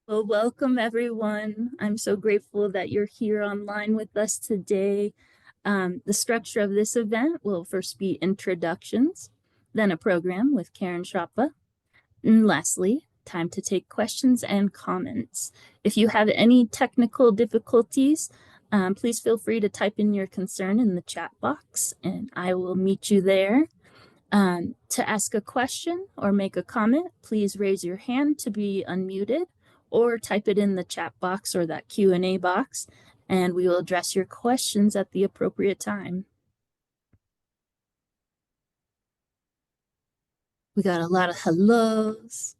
Well, welcome everyone. I'm so grateful that you're here online with us today. The structure of this event will first be introductions, then a program with Karen Chrappa, and lastly, time to take questions and comments. If you have any technical difficulties, please feel free to type in your concern in the chat box and I will meet you there. To ask a question or make a comment, please raise your hand to be unmuted or type it in the chat box or that Q&A box, and we will address your questions at the appropriate time. We got a lot of hellos.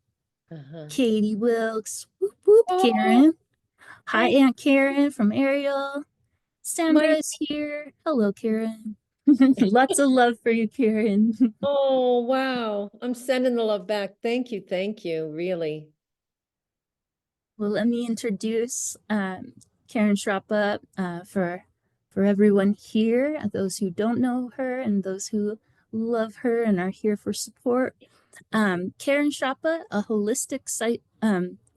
Katie Wilkes, whoop, whoop, Oh, Karen. Hi, hi. Aunt Karen from Ariel. Sandra My, is here. Hello, Karen. Lots of love for you, Karen. oh, wow. I'm sending the love back. Thank you. Thank you. Really. Well, let me introduce Karen Chrappa for everyone here, those who don't know her and those who love her and are here for support. Karen Chrappa, a holistic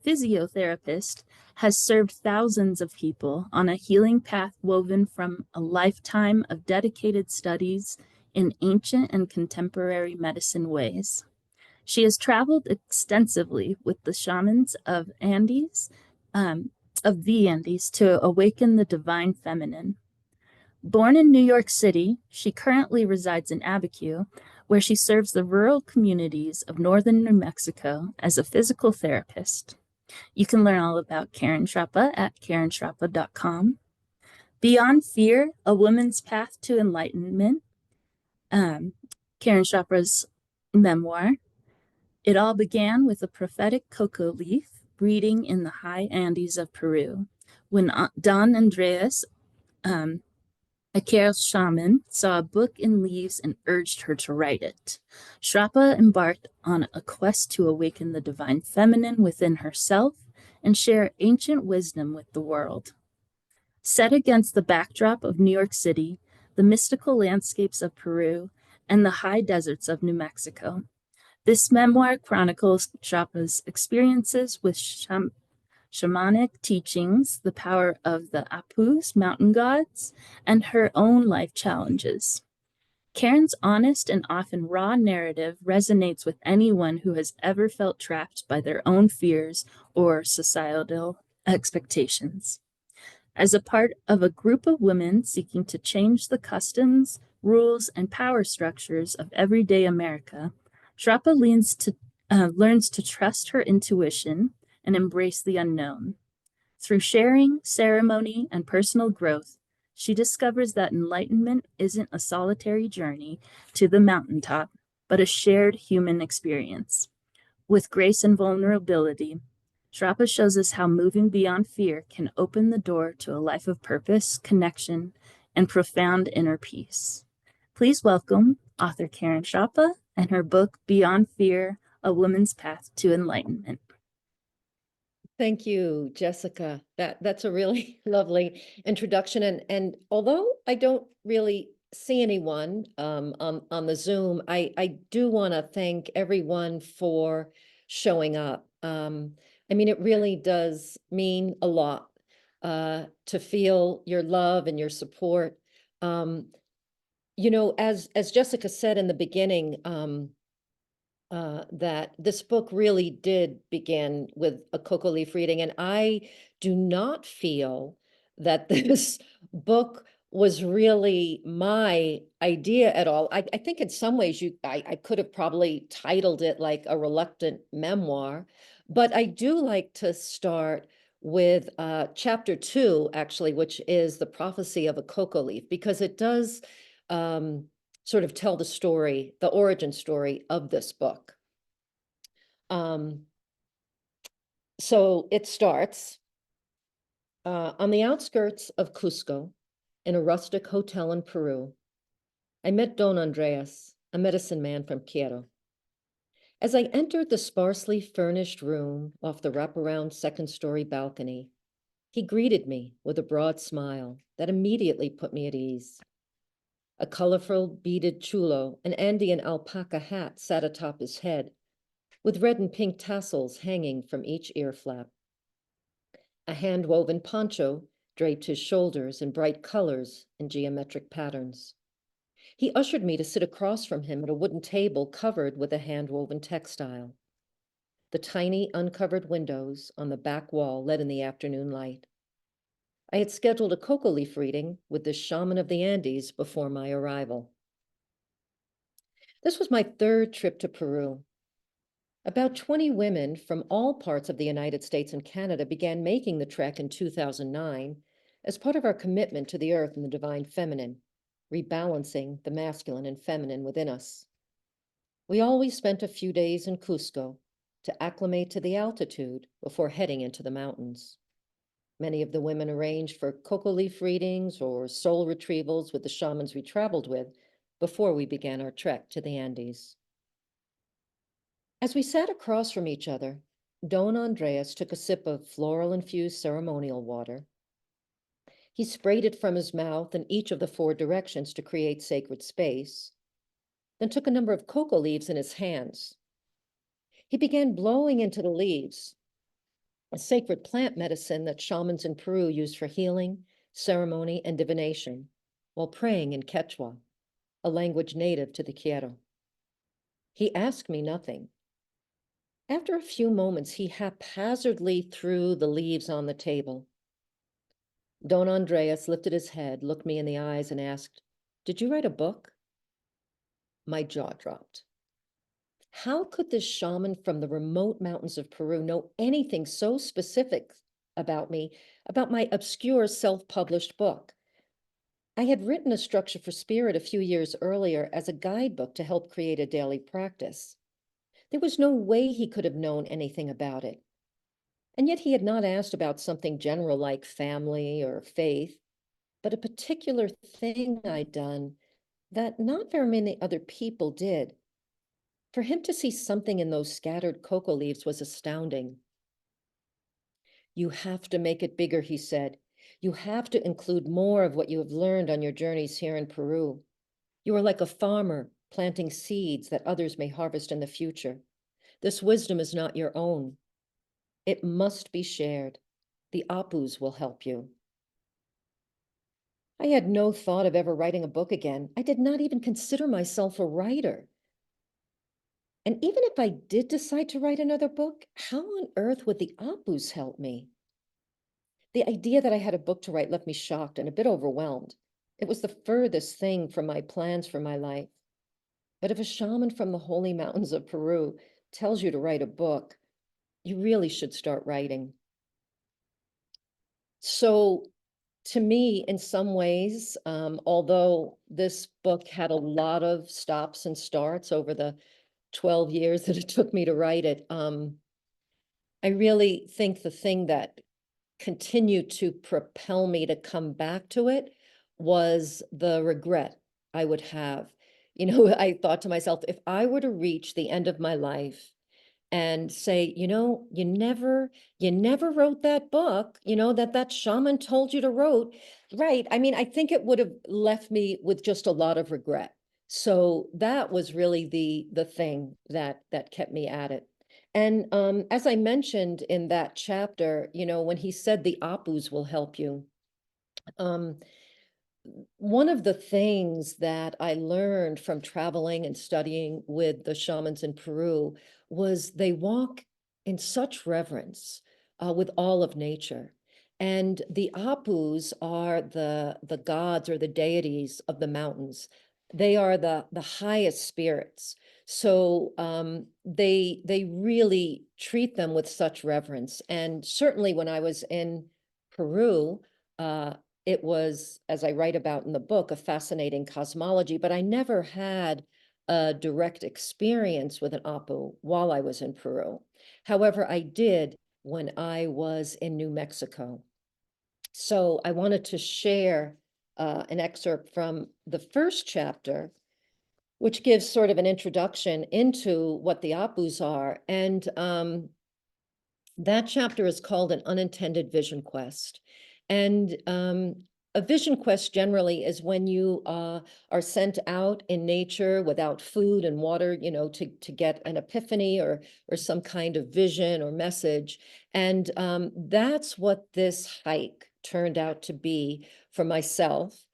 physiotherapist, has served thousands of people on a healing path woven from a lifetime of dedicated studies in ancient and contemporary medicine ways. She has traveled extensively with the shamans um, of the Andes to awaken the divine feminine. Born in New York City, she currently resides in Abiquiu, where she serves the rural communities of northern New Mexico as a physical therapist. You can learn all about Karen Chrappa at karenchrappa.com. Beyond Fear, A Woman's Path to Enlightenment, um, Karen Chrappa's memoir. It all began with a prophetic coca leaf breeding in the high Andes of Peru when Don Andreas, um, a Carol shaman, saw a book in leaves and urged her to write it. Chrappa embarked on a quest to awaken the divine feminine within herself and share ancient wisdom with the world. Set against the backdrop of New York City, the mystical landscapes of Peru, and the high deserts of New Mexico, this memoir chronicles Chrappa's experiences with shamanic teachings, the power of the Apus mountain gods, and her own life challenges. Karen's honest and often raw narrative resonates with anyone who has ever felt trapped by their own fears or societal expectations. As a part of a group of women seeking to change the customs, rules, and power structures of everyday America, Chrappa learns to trust her intuition and embrace the unknown. Through sharing, ceremony, and personal growth, she discovers that enlightenment isn't a solitary journey to the mountaintop, but a shared human experience. With grace and vulnerability, Chrappa shows us how moving beyond fear can open the door to a life of purpose, connection, and profound inner peace. Please welcome author Karen Chrappa and her book, Beyond Fear, A Woman's Path to Enlightenment. Thank you, Jessica. That's a really lovely introduction. And although I don't really see anyone on the Zoom, I do want to thank everyone for showing up. I mean, it really does mean a lot to feel your love and your support. As Jessica said in the beginning, that this book really did begin with a coca leaf reading, and I do not feel that this book was really my idea at all. I think in some ways I could have probably titled it like a reluctant memoir, but I do like to start with chapter 2, actually, which is the prophecy of a coca leaf, because it does sort of tell the story, the origin story of this book. Um, so it starts on the outskirts of Cusco, in a rustic hotel in Peru. I met Don Andreas, a medicine man from Quito. As I entered the sparsely furnished room off the wraparound second-story balcony, he greeted me with a broad smile that immediately put me at ease. A colorful beaded chulo, an Andean alpaca hat, sat atop his head, with red and pink tassels hanging from each ear flap. A hand-woven poncho draped his shoulders in bright colors and geometric patterns. He ushered me to sit across from him at a wooden table covered with a hand-woven textile. The tiny uncovered windows on the back wall let in the afternoon light. I had scheduled a coca leaf reading with the shaman of the Andes before my arrival. This was my third trip to Peru. About 20 women from all parts of the United States and Canada began making the trek in 2009 as part of our commitment to the earth and the divine feminine, rebalancing the masculine and feminine within us. We always spent a few days in Cusco to acclimate to the altitude before heading into the mountains. Many of the women arranged for coca leaf readings or soul retrievals with the shamans we traveled with before we began our trek to the Andes. As we sat across from each other, Don Andreas took a sip of floral-infused ceremonial water. He sprayed it from his mouth in each of the 4 directions to create sacred space, then took a number of coca leaves in his hands. He began blowing into the leaves, a sacred plant medicine that shamans in Peru use for healing, ceremony, and divination, while praying in Quechua, a language native to the Quiero. He asked me nothing. After a few moments, he haphazardly threw the leaves on the table. Don Andreas lifted his head, looked me in the eyes, and asked, "Did you write a book?" My jaw dropped. How could this shaman from the remote mountains of Peru know anything so specific about me, about my obscure self-published book? I had written a structure for spirit a few years earlier as a guidebook to help create a daily practice. There was no way he could have known anything about it. And yet he had not asked about something general like family or faith, but a particular thing I'd done that not very many other people did. For him to see something in those scattered coca leaves was astounding. "You have to make it bigger," he said. "You have to include more of what you have learned on your journeys here in Peru. You are like a farmer planting seeds that others may harvest in the future. This wisdom is not your own. It must be shared. The Apus will help you." I had no thought of ever writing a book again. I did not even consider myself a writer. And even if I did decide to write another book, how on earth would the Apus help me? The idea that I had a book to write left me shocked and a bit overwhelmed. It was the furthest thing from my plans for my life. But if a shaman from the holy mountains of Peru tells you to write a book, you really should start writing. So to me, in some ways, although this book had a lot of stops and starts over the 12 years that it took me to write it, I really think the thing that continued to propel me to come back to it was the regret I would have. I thought to myself, if I were to reach the end of my life and say, you never wrote that book, that shaman told you to write. I mean, I think it would have left me with just a lot of regret. So that was really the thing that kept me at it. And as I mentioned in that chapter, when he said the Apus will help you, um, one of the things that I learned from traveling and studying with the shamans in Peru was they walk in such reverence with all of nature. And the Apus are the gods or the deities of the mountains. They are the highest spirits. So they really treat them with such reverence. And certainly when I was in Peru, uh, it was, as I write about in the book, a fascinating cosmology, but I never had a direct experience with an Apu while I was in Peru. However, I did when I was in New Mexico. So I wanted to share an excerpt from the first chapter, which gives sort of an introduction into what the Apus are. And that chapter is called An Unintended Vision Quest. And a vision quest generally is when you are sent out in nature without food and water, to get an epiphany or some kind of vision or message. And that's what this hike turned out to be for myself.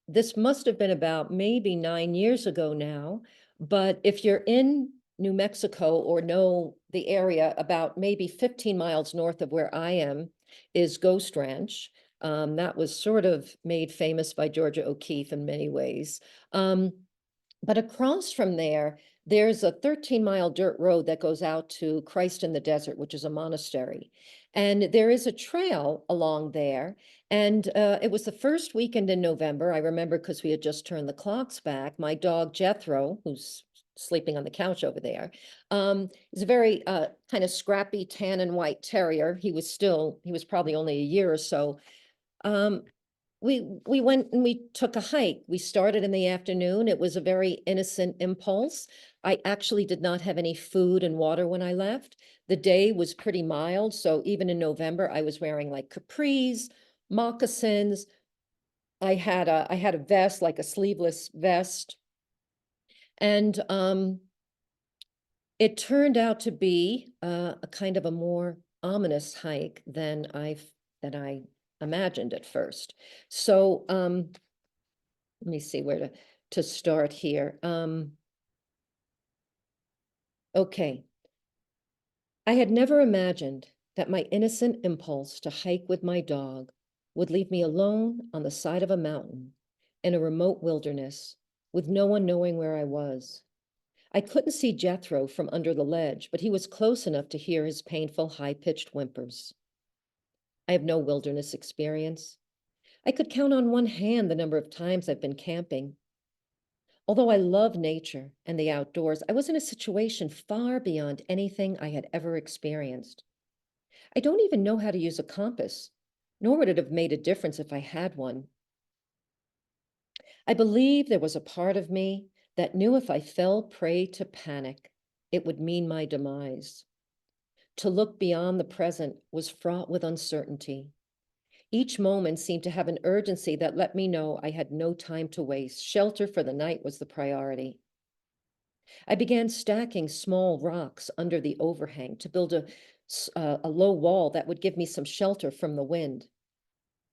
This must have been about maybe 9 years ago now. But if you're in New Mexico or know the area, about maybe 15 miles north of where I am is Ghost Ranch. That was sort of made famous by Georgia O'Keeffe in many ways. But across from there, there's a 13-mile dirt road that goes out to Christ in the Desert, which is a monastery. And there is a trail along there. And it was the first weekend in November. I remember because we had just turned the clocks back. My dog, Jethro, who's sleeping on the couch over there, is a very kind of scrappy tan and white terrier. He was probably only a year or so. Um, we went and we took a hike. We started in the afternoon. It was a very innocent impulse. I actually did not have any food and water when I left. The day was pretty mild, so even in November, I was wearing like capris, moccasins. I had a vest, like a sleeveless vest, and it turned out to be a kind of a more ominous hike than I imagined at first. So let me see where to start here. Okay. I had never imagined that my innocent impulse to hike with my dog would leave me alone on the side of a mountain in a remote wilderness with no one knowing where I was. I couldn't see Jethro from under the ledge, but he was close enough to hear his painful, high-pitched whimpers. I have no wilderness experience. I could count on one hand the number of times I've been camping. Although I love nature and the outdoors, I was in a situation far beyond anything I had ever experienced. I don't even know how to use a compass, nor would it have made a difference if I had one. I believe there was a part of me that knew if I fell prey to panic, it would mean my demise. To look beyond the present was fraught with uncertainty. Each moment seemed to have an urgency that let me know I had no time to waste. Shelter for the night was the priority. I began stacking small rocks under the overhang to build a low wall that would give me some shelter from the wind.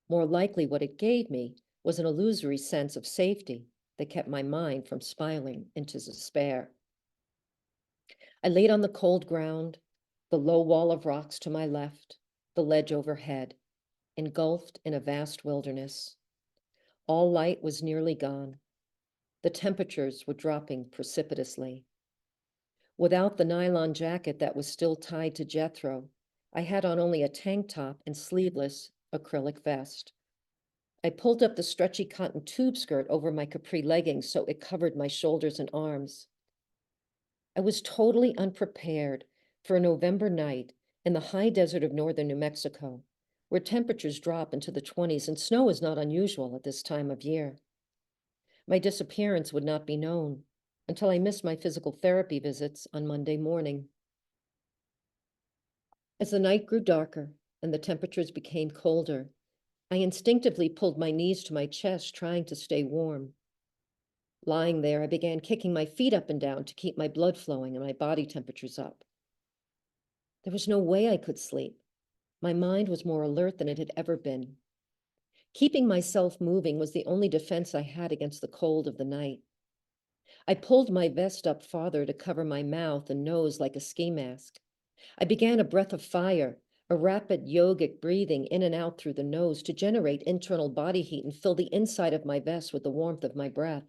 More likely, what it gave me was an illusory sense of safety that kept my mind from spiraling into despair. I laid on the cold ground, the low wall of rocks to my left, the ledge overhead, engulfed in a vast wilderness. All light was nearly gone. The temperatures were dropping precipitously. Without the nylon jacket that was still tied to Jethro, I had on only a tank top and sleeveless acrylic vest. I pulled up the stretchy cotton tube skirt over my capri leggings so it covered my shoulders and arms. I was totally unprepared for a November night in the high desert of northern New Mexico, where temperatures drop into the 20s and snow is not unusual at this time of year. My disappearance would not be known until I missed my physical therapy visits on Monday morning. As the night grew darker and the temperatures became colder, I instinctively pulled my knees to my chest, trying to stay warm. Lying there, I began kicking my feet up and down to keep my blood flowing and my body temperatures up. There was no way I could sleep. My mind was more alert than it had ever been. Keeping myself moving was the only defense I had against the cold of the night. I pulled my vest up farther to cover my mouth and nose like a ski mask. I began a breath of fire, a rapid yogic breathing in and out through the nose to generate internal body heat and fill the inside of my vest with the warmth of my breath.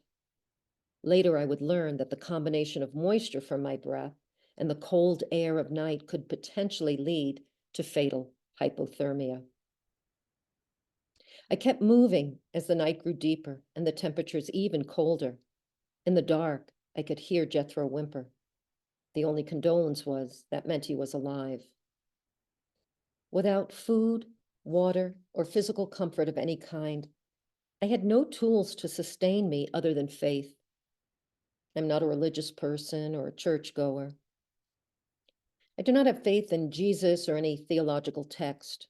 Later, I would learn that the combination of moisture from my breath and the cold air of night could potentially lead to fatal hypothermia. I kept moving as the night grew deeper and the temperatures even colder. In the dark, I could hear Jethro whimper. The only condolence was that meant he was alive. Without food, water, or physical comfort of any kind, I had no tools to sustain me other than faith. I'm not a religious person or a churchgoer. I do not have faith in Jesus or any theological text.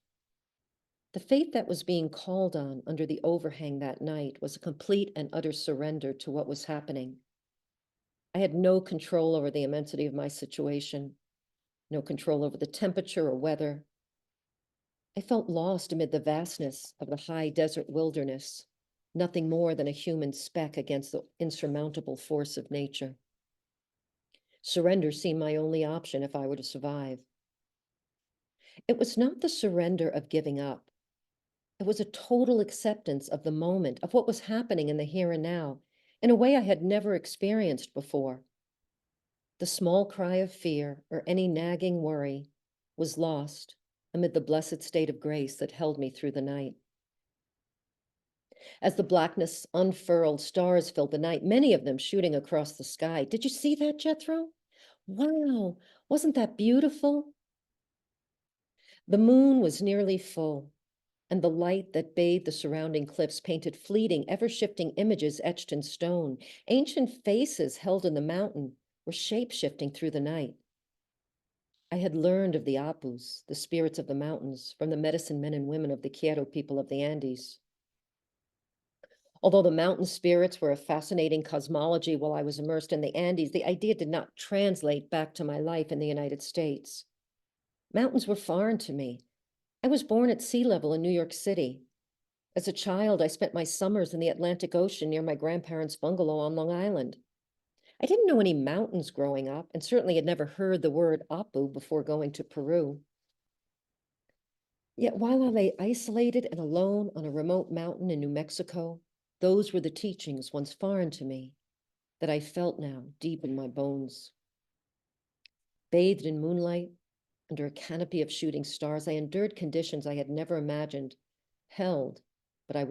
The faith that was being called on under the overhang that night was a complete and utter surrender to what was happening. I had no control over the immensity of my situation, no control over the temperature or weather. I felt lost amid the vastness of the high desert wilderness, nothing more than a human speck against the insurmountable force of nature. Surrender seemed my only option if I were to survive. It was not the surrender of giving up. It was a total acceptance of the moment, of what was happening in the here and now, in a way I had never experienced before. The small cry of fear or any nagging worry was lost amid the blessed state of grace that held me through the night. As the blackness unfurled, stars filled the night, many of them shooting across the sky. Did you see that, Jethro? Wow, wasn't that beautiful? The moon was nearly full, and the light that bathed the surrounding cliffs painted fleeting, ever-shifting images etched in stone. Ancient faces held in the mountain were shape-shifting through the night. I had learned of the Apus, the spirits of the mountains, from the medicine men and women of the Quero people of the Andes. Although the mountain spirits were a fascinating cosmology while I was immersed in the Andes, the idea did not translate back to my life in the United States. Mountains were foreign to me. I was born at sea level in New York City. As a child, I spent my summers in the Atlantic Ocean near my grandparents' bungalow on Long Island. I didn't know any mountains growing up, and certainly had never heard the word Apu before going to Peru. Yet while I lay isolated and alone on a remote mountain in New Mexico, those were the teachings once foreign to me that I felt now deep in my bones. Bathed in moonlight, under a canopy of shooting stars, I endured conditions I had never imagined, held, by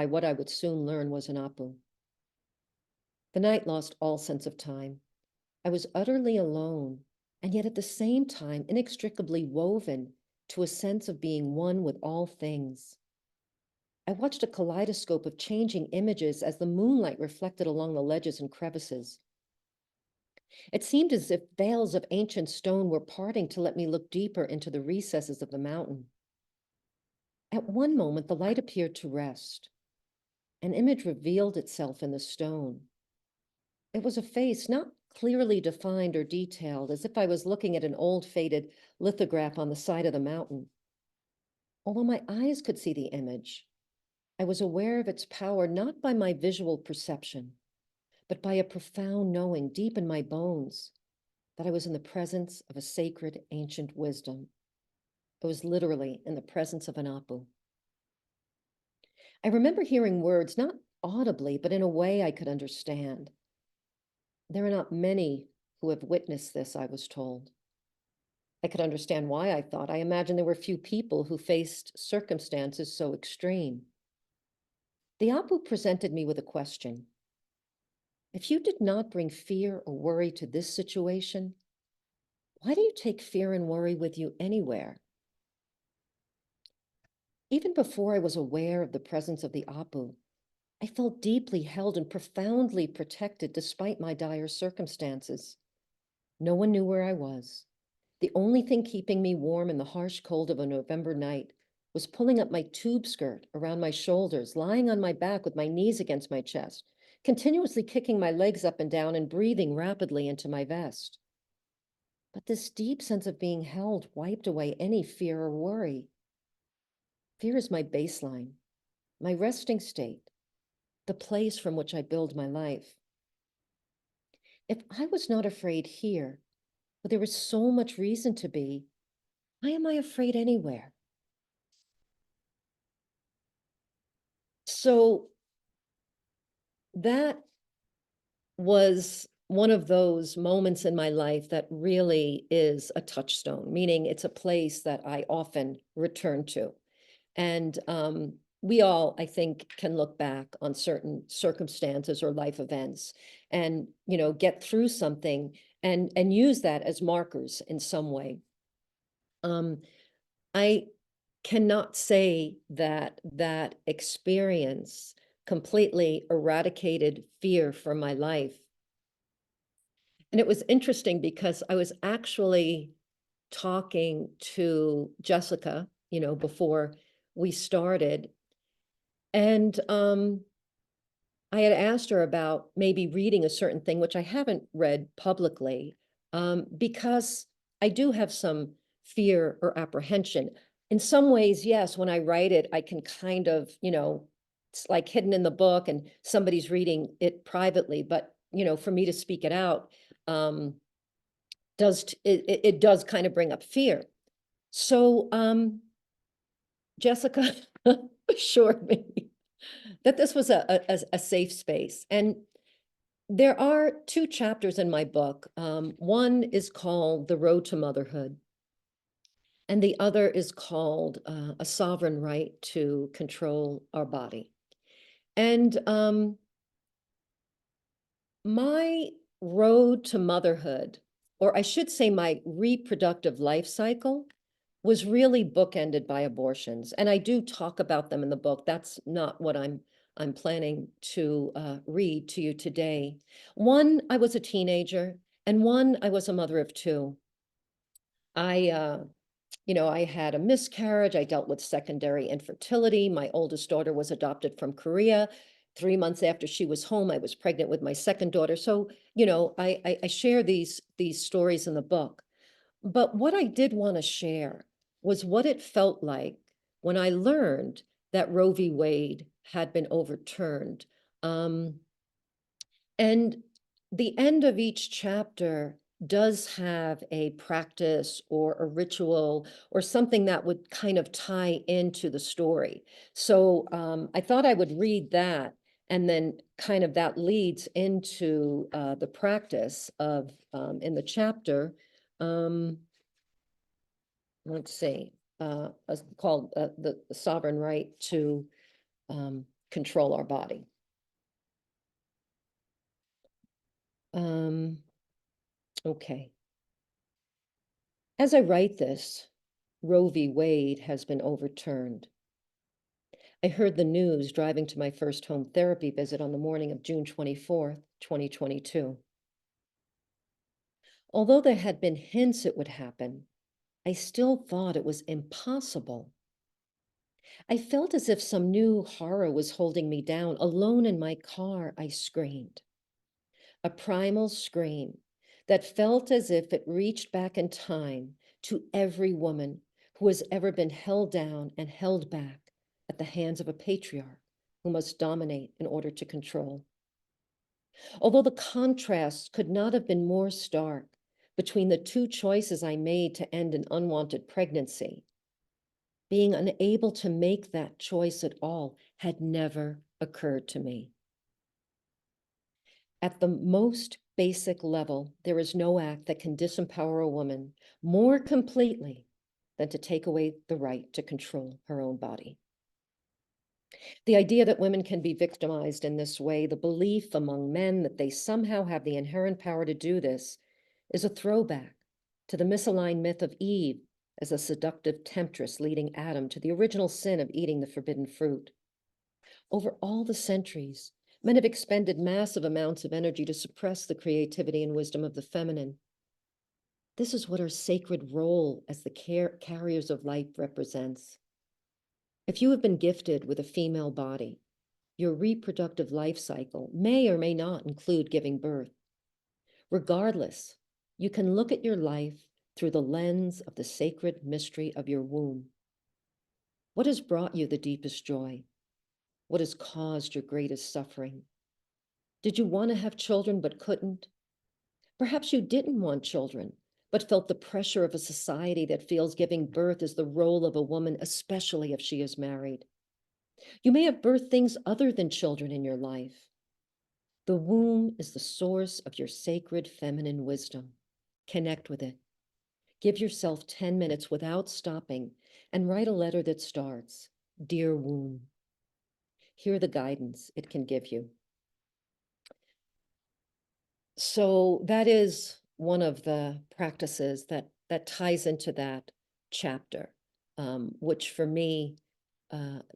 what I would soon learn was an Apu. The night lost all sense of time. I was utterly alone, and yet at the same time inextricably woven to a sense of being one with all things. I watched a kaleidoscope of changing images as the moonlight reflected along the ledges and crevices. It seemed as if veils of ancient stone were parting to let me look deeper into the recesses of the mountain. At one moment, the light appeared to rest. An image revealed itself in the stone. It was a face not clearly defined or detailed, as if I was looking at an old faded lithograph on the side of the mountain. Although my eyes could see the image, I was aware of its power not by my visual perception, but by a profound knowing deep in my bones that I was in the presence of a sacred ancient wisdom. I was literally in the presence of an Apu. I remember hearing words, not audibly, but in a way I could understand. There are not many who have witnessed this, I was told. I could understand why I thought. I imagine there were few people who faced circumstances so extreme. The Apu presented me with a question. If you did not bring fear or worry to this situation, why do you take fear and worry with you anywhere? Even before I was aware of the presence of the Apu, I felt deeply held and profoundly protected despite my dire circumstances. No one knew where I was. The only thing keeping me warm in the harsh cold of a November night was pulling up my tube skirt around my shoulders, lying on my back with my knees against my chest, continuously kicking my legs up and down and breathing rapidly into my vest. But this deep sense of being held wiped away any fear or worry. Fear is my baseline, my resting state, the place from which I build my life. If I was not afraid here, but there was so much reason to be, why am I afraid anywhere? So that was one of those moments in my life that really is a touchstone, meaning it's a place that I often return to. And we all, I think, can look back on certain circumstances or life events and, get through something and use that as markers in some way. I cannot say that that experience completely eradicated fear from my life. And it was interesting because I was actually talking to Jessica, before we started. And I had asked her about maybe reading a certain thing, which I haven't read publicly, because I do have some fear or apprehension. In some ways, yes, when I write it, I can kind of, it's like hidden in the book and somebody's reading it privately. But, for me to speak it out, it does kind of bring up fear. So Jessica assured me that this was a safe space. And there are two chapters in my book. One is called The Road to Motherhood, and the other is called A Sovereign Right to Control Our Body. And my road to motherhood, or I should say my reproductive life cycle, was really bookended by abortions. And I do talk about them in the book. That's not what I'm planning to read to you today. One, I was a teenager, and one, I was a mother of two. I had a miscarriage. I dealt with secondary infertility. My oldest daughter was adopted from Korea. 3 months after she was home, I was pregnant with my second daughter. So, I share these stories in the book. But what I did want to share was what it felt like when I learned that Roe v. Wade had been overturned. And the end of each chapter does have a practice or a ritual or something that would kind of tie into the story. So I thought I would read that, and then kind of that leads into the practice of in the chapter. Um, let's see, called the sovereign right to control our body. Okay. As I write this, Roe v. Wade has been overturned. I heard the news driving to my first home therapy visit on the morning of June 24th, 2022. Although there had been hints it would happen, I still thought it was impossible. I felt as if some new horror was holding me down. Alone in my car, I screamed. A primal scream that felt as if it reached back in time to every woman who has ever been held down and held back at the hands of a patriarch who must dominate in order to control. Although the contrast could not have been more stark between the two choices I made to end an unwanted pregnancy, being unable to make that choice at all had never occurred to me. At the most basic level, there is no act that can disempower a woman more completely than to take away the right to control her own body. The idea that women can be victimized in this way, the belief among men that they somehow have the inherent power to do this, is a throwback to the misaligned myth of Eve as a seductive temptress leading Adam to the original sin of eating the forbidden fruit. Over all the centuries, men have expended massive amounts of energy to suppress the creativity and wisdom of the feminine. This is what our sacred role as the carriers of life represents. If you have been gifted with a female body, your reproductive life cycle may or may not include giving birth. Regardless, you can look at your life through the lens of the sacred mystery of your womb. What has brought you the deepest joy? What has caused your greatest suffering? Did you want to have children but couldn't? Perhaps you didn't want children, but felt the pressure of a society that feels giving birth is the role of a woman, especially if she is married. You may have birthed things other than children in your life. The womb is the source of your sacred feminine wisdom. Connect with it. Give yourself 10 minutes without stopping and write a letter that starts, "Dear Womb." Hear the guidance it can give you. So that is one of the practices that ties into that chapter, which for me,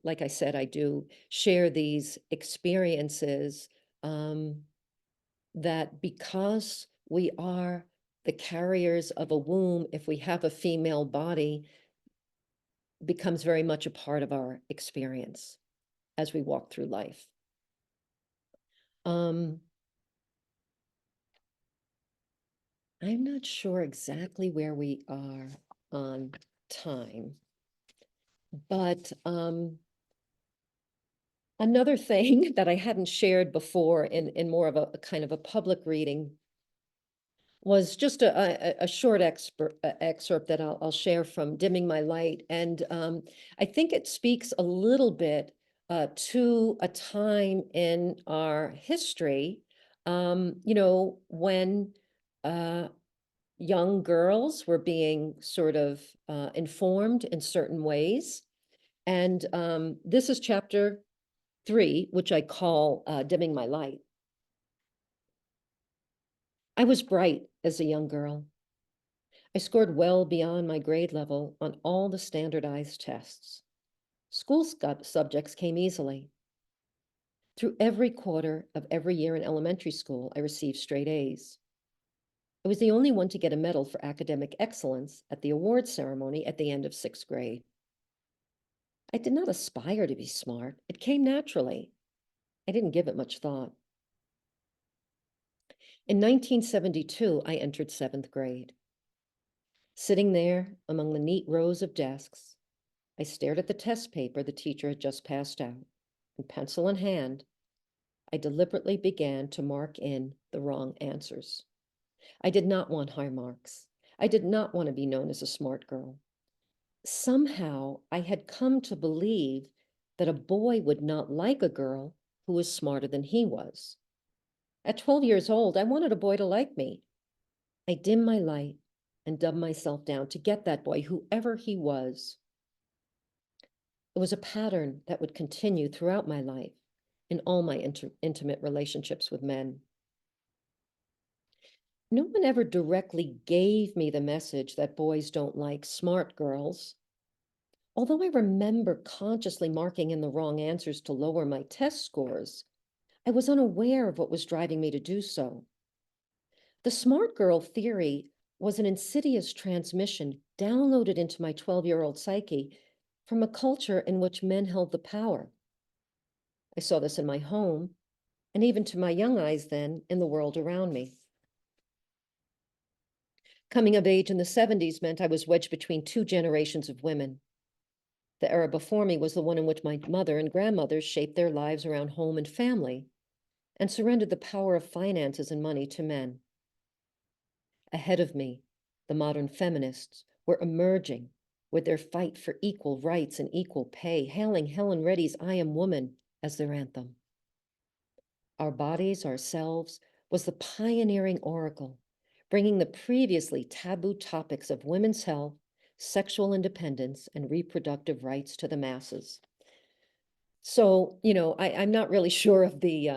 like I said, I do share these experiences that because we are the carriers of a womb, if we have a female body, becomes very much a part of our experience as we walk through life. I'm not sure exactly where we are on time, but another thing that I hadn't shared before in more of a kind of a public reading was just a short excerpt that I'll share from Dimming My Light. And I think it speaks a little bit to a time in our history, when young girls were being sort of informed in certain ways. And this is chapter 3, which I call Dimming My Light. I was bright as a young girl. I scored well beyond my grade level on all the standardized tests. School subjects came easily. Through every quarter of every year in elementary school, I received straight A's. I was the only one to get a medal for academic excellence at the award ceremony at the end of 6th grade. I did not aspire to be smart. It came naturally. I didn't give it much thought. In 1972, I entered 7th grade. Sitting there among the neat rows of desks, I stared at the test paper the teacher had just passed out, and pencil in hand, I deliberately began to mark in the wrong answers. I did not want high marks. I did not want to be known as a smart girl. Somehow, I had come to believe that a boy would not like a girl who was smarter than he was. At 12 years old, I wanted a boy to like me. I dimmed my light and dumbed myself down to get that boy, whoever he was. It was a pattern that would continue throughout my life in all my intimate relationships with men. No one ever directly gave me the message that boys don't like smart girls. Although I remember consciously marking in the wrong answers to lower my test scores, I was unaware of what was driving me to do so. The smart girl theory was an insidious transmission downloaded into my 12-year-old psyche from a culture in which men held the power. I saw this in my home, and even to my young eyes then, in the world around me. Coming of age in the 70s meant I was wedged between 2 generations of women. The era before me was the one in which my mother and grandmothers shaped their lives around home and family and surrendered the power of finances and money to men. Ahead of me, the modern feminists were emerging with their fight for equal rights and equal pay, hailing Helen Reddy's I Am Woman as their anthem. Our Bodies, Ourselves was the pioneering oracle, bringing the previously taboo topics of women's health, sexual independence, and reproductive rights to the masses. So, I'm not really sure of the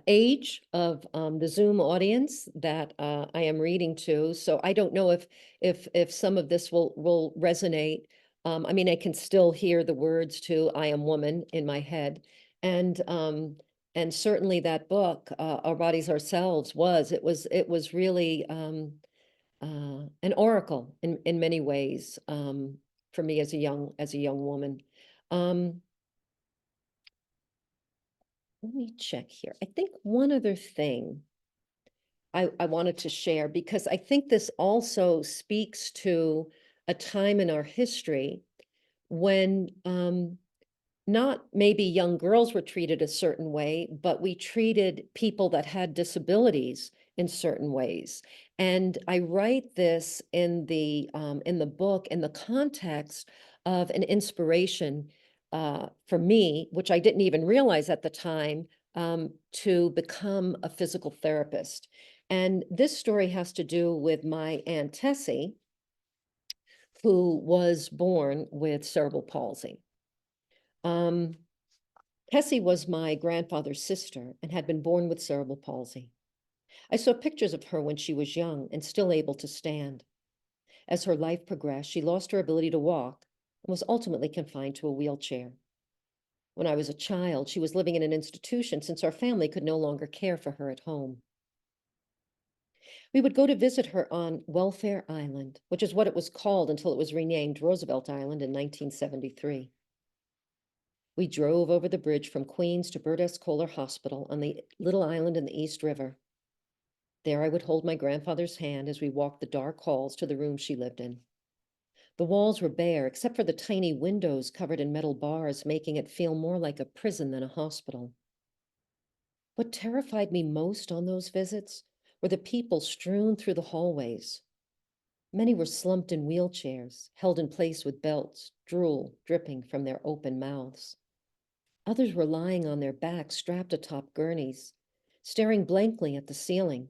age of the Zoom audience that I am reading to. So I don't know if some of this will resonate. I mean, I can still hear the words to "I Am Woman" in my head, and certainly that book, "Our Bodies Ourselves," it was really an oracle in many ways for me as a young woman. Um, Let me check here. I think one other thing I wanted to share, because I think this also speaks to a time in our history when not maybe young girls were treated a certain way, but we treated people that had disabilities in certain ways. And I write this in the book in the context of an inspiration for me, which I didn't even realize at the time, to become a physical therapist. And this story has to do with my Aunt Tessie, who was born with cerebral palsy. Tessie was my grandfather's sister and had been born with cerebral palsy. I saw pictures of her when she was young and still able to stand. As her life progressed, she lost her ability to walk and was ultimately confined to a wheelchair. When I was a child, she was living in an institution since our family could no longer care for her at home. We would go to visit her on Welfare Island, which is what it was called until it was renamed Roosevelt Island in 1973. We drove over the bridge from Queens to Burt S. Kohler Hospital on the little island in the East River. There I would hold my grandfather's hand as we walked the dark halls to the room she lived in. The walls were bare, except for the tiny windows covered in metal bars, making it feel more like a prison than a hospital. What terrified me most on those visits were the people strewn through the hallways. Many were slumped in wheelchairs, held in place with belts, drool dripping from their open mouths. Others were lying on their backs, strapped atop gurneys, staring blankly at the ceiling.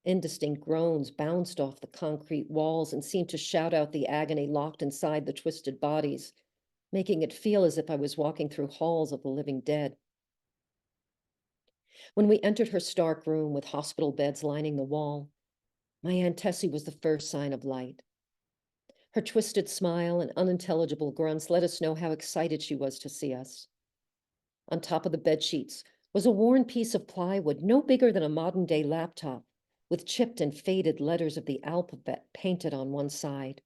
Indistinct groans bounced off the concrete walls and seemed to shout out the agony locked inside the twisted bodies, making it feel as if I was walking through halls of the living dead. When we entered her stark room with hospital beds lining the wall, my Aunt Tessie was the first sign of light. Her twisted smile and unintelligible grunts let us know how excited she was to see us. On top of the bed sheets was a worn piece of plywood no bigger than a modern-day laptop, with chipped and faded letters of the alphabet painted on one side.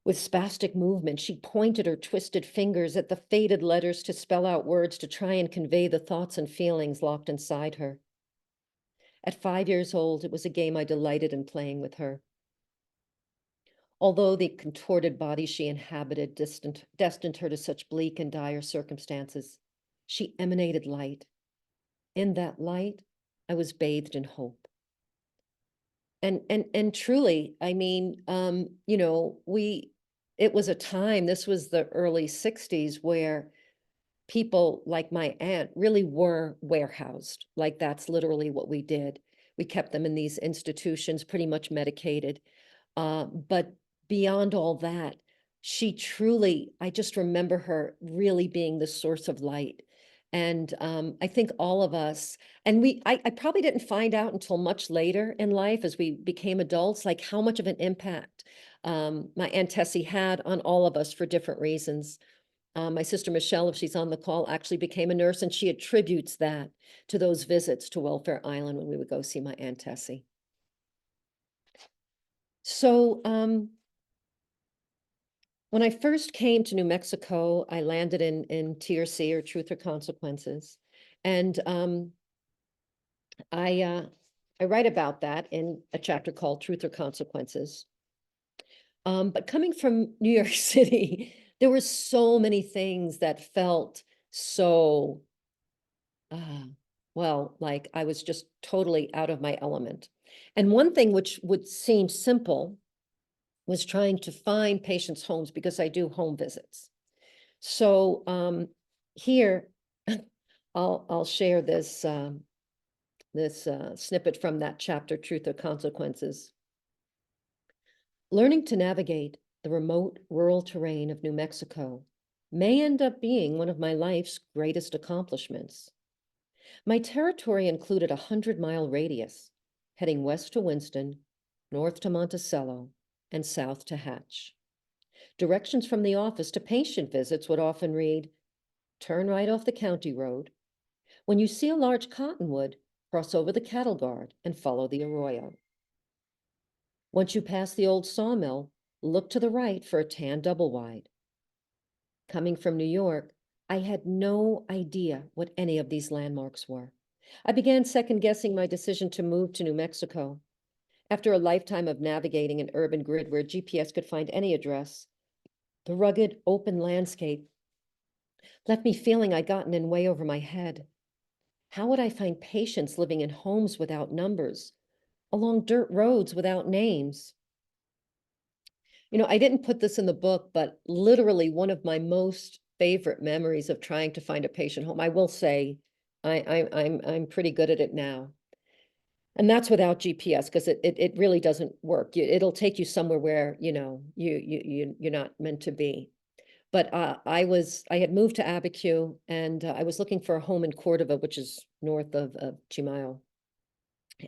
With spastic movement, she pointed her twisted fingers at the faded letters to spell out words to try and convey the thoughts and feelings locked inside her. At 5 years old, it was a game I delighted in playing with her. Although the contorted body she inhabited destined her to such bleak and dire circumstances, she emanated light. In that light, I was bathed in hope. And truly, I mean, it was a time, this was the early 60s, where people like my aunt really were warehoused. Like that's literally what we did. We kept them in these institutions, pretty much medicated. But beyond all that, she truly, I just remember her really being the source of light. And I think all of us, and I probably didn't find out until much later in life as we became adults, like how much of an impact my Aunt Tessie had on all of us for different reasons. My sister Michelle, if she's on the call, actually became a nurse, and she attributes that to those visits to Welfare Island when we would go see my Aunt Tessie. So when I first came to New Mexico, I landed in TRC, or Truth or Consequences. And I write about that in a chapter called Truth or Consequences. But coming from New York City, there were so many things that felt so, well, like I was just totally out of my element. And one thing which would seem simple was trying to find patients' homes, because I do home visits. So here, I'll share this snippet from that chapter, Truth or Consequences. Learning to navigate the remote rural terrain of New Mexico may end up being one of my life's greatest accomplishments. My territory included a 100-mile radius, heading west to Winston, north to Monticello, and south to Hatch. Directions from the office to patient visits would often read, turn right off the county road. When you see a large cottonwood, cross over the cattle guard and follow the arroyo. Once you pass the old sawmill, look to the right for a tan double wide. Coming from New York, I had no idea what any of these landmarks were. I began second guessing my decision to move to New Mexico. After a lifetime of navigating an urban grid where GPS could find any address, the rugged, open landscape left me feeling I'd gotten in way over my head. How would I find patients living in homes without numbers, along dirt roads without names? I didn't put this in the book, but literally one of my most favorite memories of trying to find a patient home, I will say, I'm pretty good at it now. And that's without GPS, because it really doesn't work. It'll take you somewhere where, you're not meant to be. But I had moved to Abiquiu, and I was looking for a home in Cordova, which is north of Chimayo.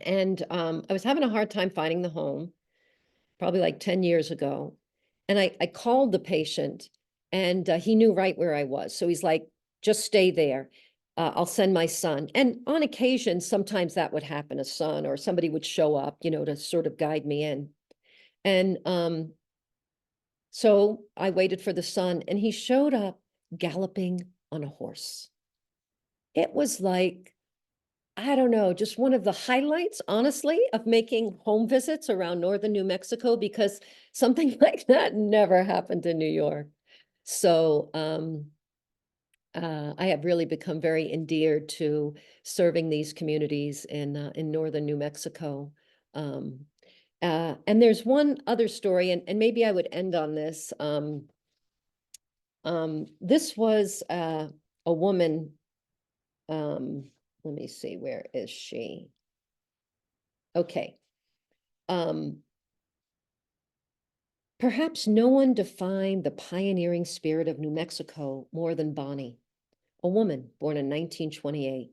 And I was having a hard time finding the home, probably like 10 years ago. And I called the patient, and he knew right where I was. So he's like, just stay there. I'll send my son. And on occasion, sometimes that would happen, a son or somebody would show up, to sort of guide me in. And so I waited for the son, and he showed up galloping on a horse. It was like, I don't know, just one of the highlights, honestly, of making home visits around northern New Mexico, because something like that never happened in New York. So I have really become very endeared to serving these communities in northern New Mexico. Um, and there's one other story, and maybe I would end on this. This was a woman. Let me see, where is she? Okay. Um, Perhaps no one defined the pioneering spirit of New Mexico more than Bonnie, a woman born in 1928.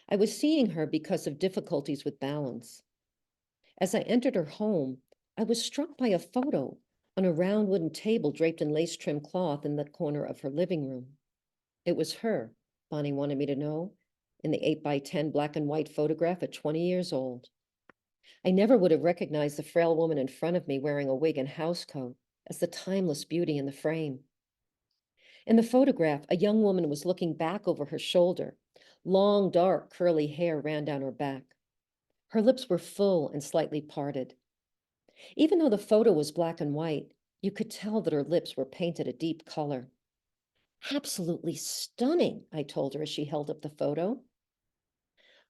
I was seeing her because of difficulties with balance. As I entered her home, I was struck by a photo on a round wooden table draped in lace trimmed cloth in the corner of her living room. It was her, Bonnie wanted me to know, in the 8x10 black and white photograph at 20 years old. I never would have recognized the frail woman in front of me wearing a wig and housecoat as the timeless beauty in the frame. In the photograph, a young woman was looking back over her shoulder. Long, dark, curly hair ran down her back. Her lips were full and slightly parted. Even though the photo was black and white, you could tell that her lips were painted a deep color. Absolutely stunning, I told her as she held up the photo.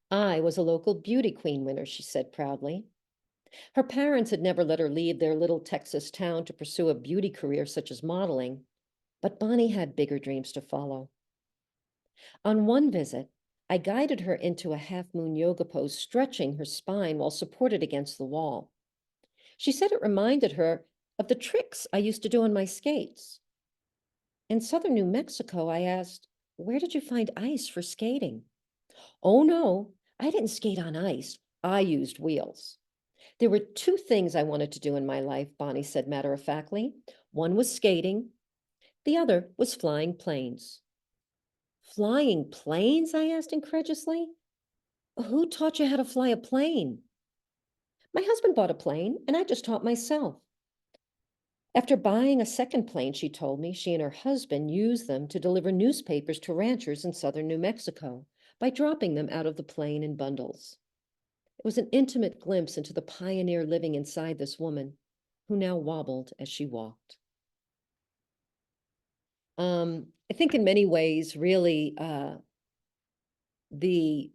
I was a local beauty queen winner, she said proudly. Her parents had never let her leave their little Texas town to pursue a beauty career such as modeling, but Bonnie had bigger dreams to follow. On one visit, I guided her into a half-moon yoga pose, stretching her spine while supported against the wall. She said it reminded her of the tricks I used to do on my skates. In southern New Mexico, I asked, "Where did you find ice for skating?" "Oh, no, I didn't skate on ice. I used wheels." "There were two things I wanted to do in my life," Bonnie said matter-of-factly. "One was skating. The other was flying planes." "Flying planes?" I asked incredulously. "Who taught you how to fly a plane?" "My husband bought a plane, and I just taught myself." After buying a second plane, she told me, she and her husband used them to deliver newspapers to ranchers in southern New Mexico by dropping them out of the plane in bundles. It was an intimate glimpse into the pioneer living inside this woman, who now wobbled as she walked. I think in many ways, really, the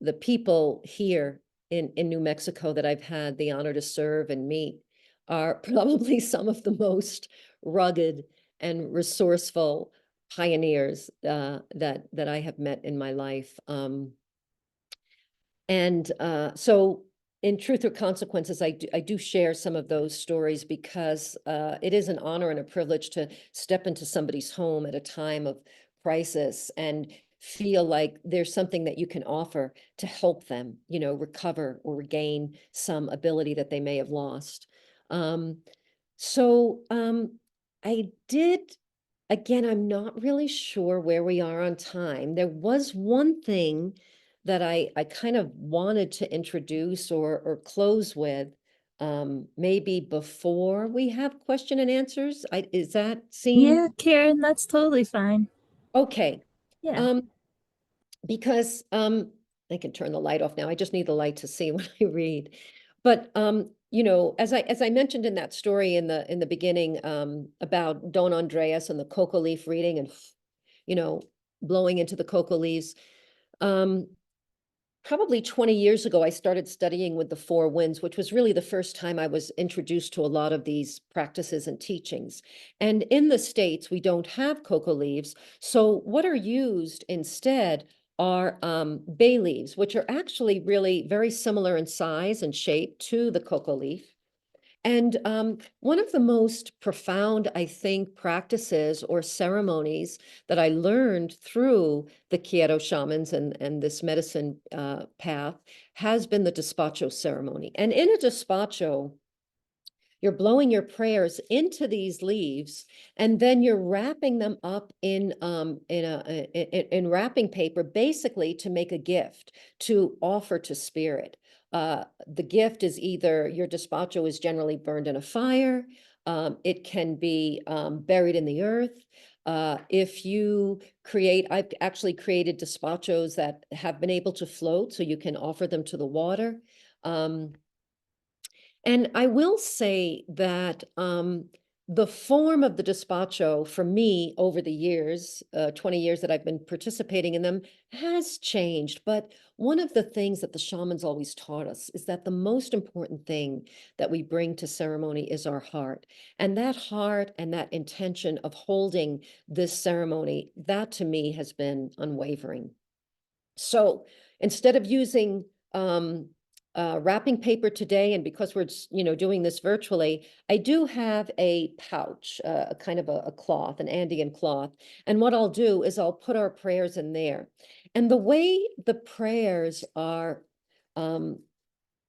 the people here in New Mexico that I've had the honor to serve and meet are probably some of the most rugged and resourceful pioneers that I have met in my life. So in Truth or Consequences, I do share some of those stories because it is an honor and a privilege to step into somebody's home at a time of crisis and feel like there's something that you can offer to help them, recover or regain some ability that they may have lost. Um, so I did, again, I'm not really sure where we are on time. There was one thing that I kind of wanted to introduce or close with, maybe before we have question and answers. Is that Yeah, seem Karen, that's totally fine. okay? Yeah. Um, because I can turn the light off now. I just need the light to see when I read. But as I mentioned in that story in the beginning, about Don Andreas and the coca leaf reading and you know blowing into the coca leaves. Um, Probably 20 years ago, I started studying with the four winds, which was really the first time I was introduced to a lot of these practices and teachings. And in the States, we don't have coca leaves. So what are used instead are bay leaves, which are actually really very similar in size and shape to the coca leaf. And one of the most profound, I think, practices or ceremonies that I learned through the Quieto shamans and this medicine path has been the despacho ceremony. And in a despacho, You're blowing your prayers into these leaves, and then you're wrapping them up in wrapping paper, basically to make a gift to offer to spirit. The gift is either your despacho is generally burned in a fire. It can be buried in the earth. If you create, I've actually created despachos that have been able to float, so you can offer them to the water. And I will say that the form of the despacho for me over the years, 20 years that I've been participating in them, has changed. But one of the things that the shamans always taught us is that the most important thing that we bring to ceremony is our heart. And that heart and that intention of holding this ceremony, that to me has been unwavering. So instead of using wrapping paper today, and because we're doing this virtually, I do have a pouch, a kind of a cloth, an Andean cloth. And what I'll do is I'll put our prayers in there. And the way the prayers are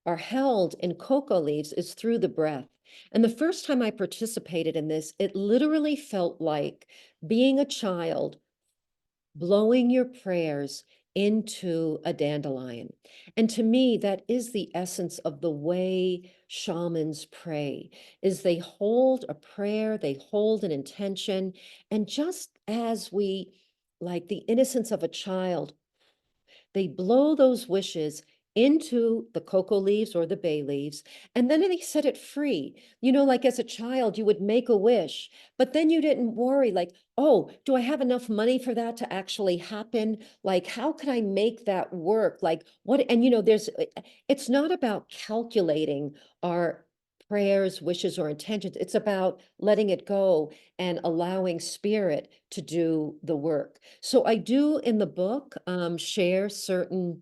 held in coca leaves is through the breath. And the first time I participated in this, it literally felt like being a child blowing your prayers into a dandelion. And to me, that is the essence of the way shamans pray, is they hold a prayer, they hold an intention, and just as we, like the innocence of a child, they blow those wishes into the cocoa leaves or the bay leaves, and then they set it free. Like as a child, you would make a wish, but then you didn't worry, like, oh, do I have enough money for that to actually happen? Like, how can I make that work? Like, what? And it's not about calculating our prayers, wishes, or intentions. It's about letting it go and allowing spirit to do the work. So I do in the book share certain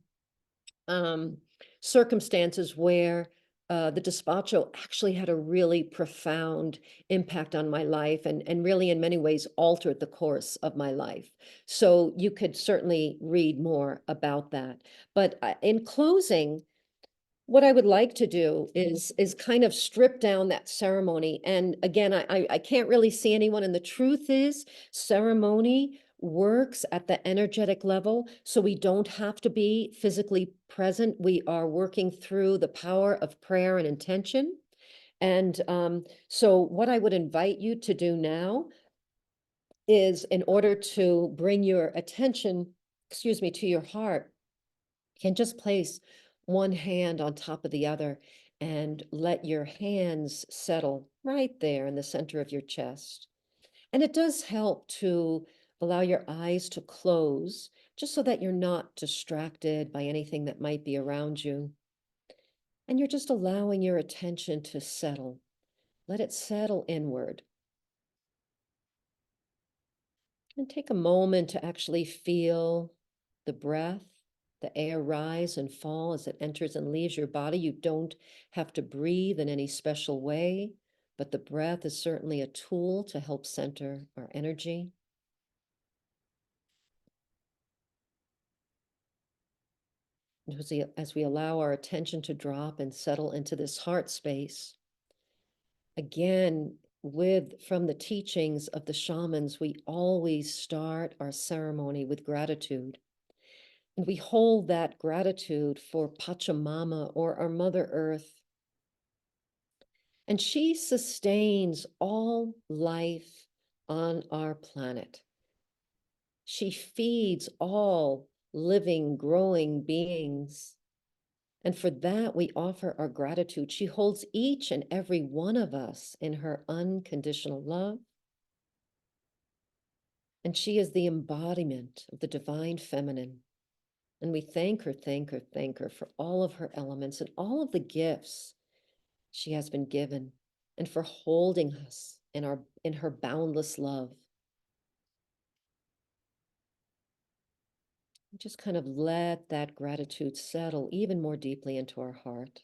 um, circumstances where the despacho actually had a really profound impact on my life, and really in many ways altered the course of my life. So you could certainly read more about that. But in closing, what I would like to do is kind of strip down that ceremony. And again, I can't really see anyone. And the truth is, ceremony works at the energetic level, so we don't have to be physically present. We are working through the power of prayer and intention. And so what I would invite you to do now is, in order to bring your attention, excuse me, to your heart, can just place one hand on top of the other and let your hands settle right there in the center of your chest. And it does help to allow your eyes to close, just so that you're not distracted by anything that might be around you. And you're just allowing your attention to settle. Let it settle inward. And take a moment to actually feel the breath, the air rise and fall as it enters and leaves your body. You don't have to breathe in any special way, but the breath is certainly a tool to help center our energy. And as we allow our attention to drop and settle into this heart space, again, from the teachings of the shamans, we always start our ceremony with gratitude. And we hold that gratitude for Pachamama, or our Mother Earth. And she sustains all life on our planet. She feeds all living, growing beings. And for that, we offer our gratitude. She holds each and every one of us in her unconditional love. And she is the embodiment of the divine feminine. And we thank her, thank her, thank her for all of her elements and all of the gifts she has been given, and for holding us in her boundless love. Just kind of let that gratitude settle even more deeply into our heart.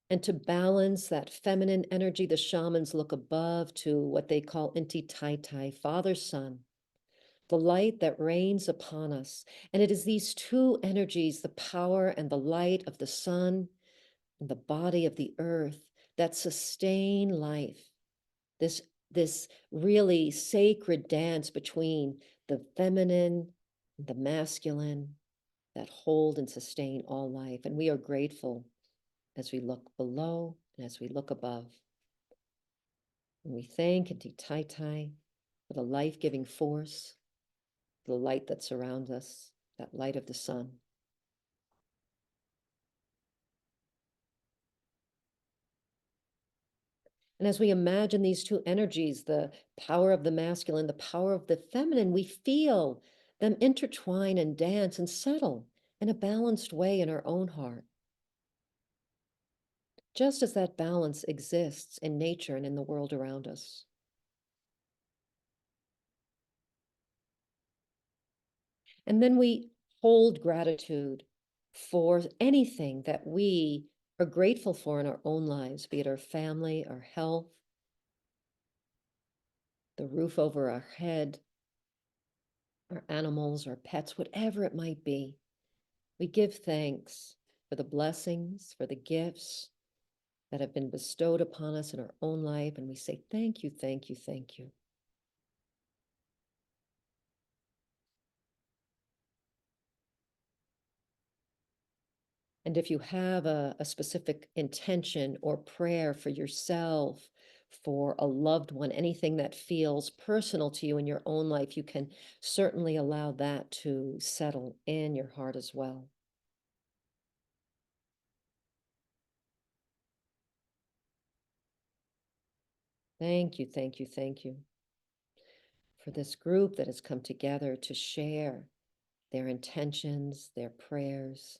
And to balance that feminine energy, the shamans look above to what they call Inti Tai Tai, Father Sun, the light that rains upon us. And it is these two energies, the power and the light of the sun, the body of the earth that sustain life. This really sacred dance between the feminine and the masculine that hold and sustain all life. And we are grateful as we look below and as we look above. And we thank Inti Tai Tai for the life-giving force, the light that surrounds us, that light of the sun. And as we imagine these two energies, the power of the masculine, the power of the feminine, we feel them intertwine and dance and settle in a balanced way in our own heart. Just as that balance exists in nature and in the world around us. And then we hold gratitude for anything that we are grateful for in our own lives, be it our family, our health, the roof over our head, our animals, our pets, whatever it might be. We give thanks for the blessings, for the gifts that have been bestowed upon us in our own life. And we say, thank you, thank you, thank you. And if you have a specific intention or prayer for yourself, for a loved one, anything that feels personal to you in your own life, you can certainly allow that to settle in your heart as well. Thank you, thank you, thank you for this group that has come together to share their intentions, their prayers.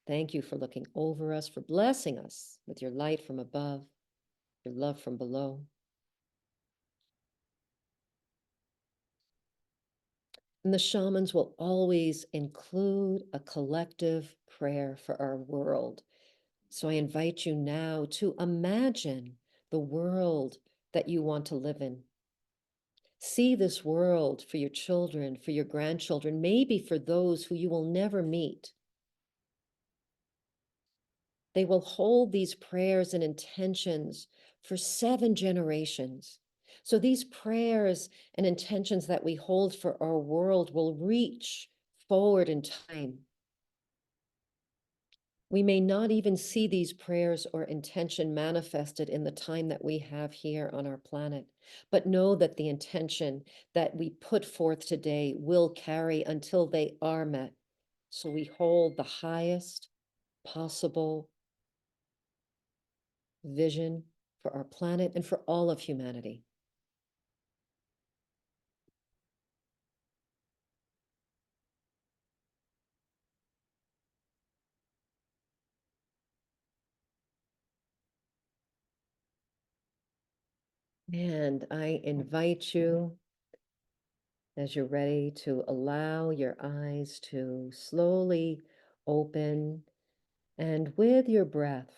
Thank you for looking over us, for blessing us with your light from above, your love from below. And the shamans will always include a collective prayer for our world. So I invite you now to imagine the world that you want to live in. See this world for your children, for your grandchildren, maybe for those who you will never meet. They will hold these prayers and intentions for 7 generations. So these prayers and intentions that we hold for our world will reach forward in time. We may not even see these prayers or intention manifested in the time that we have here on our planet, but know that the intention that we put forth today will carry until they are met. So we hold the highest possible vision for our planet and for all of humanity. And I invite you, as you're ready, to allow your eyes to slowly open, and with your breath,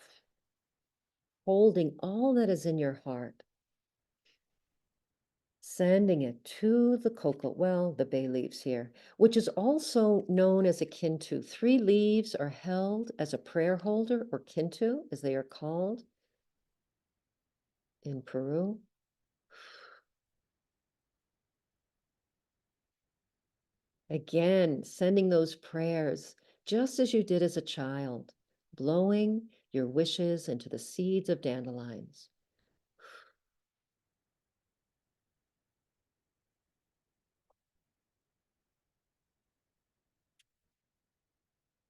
holding all that is in your heart, sending it to the coca, well, the bay leaves here, which is also known as a kintu. 3 leaves are held as a prayer holder, or kintu, as they are called in Peru. Again, sending those prayers just as you did as a child, blowing your wishes into the seeds of dandelions.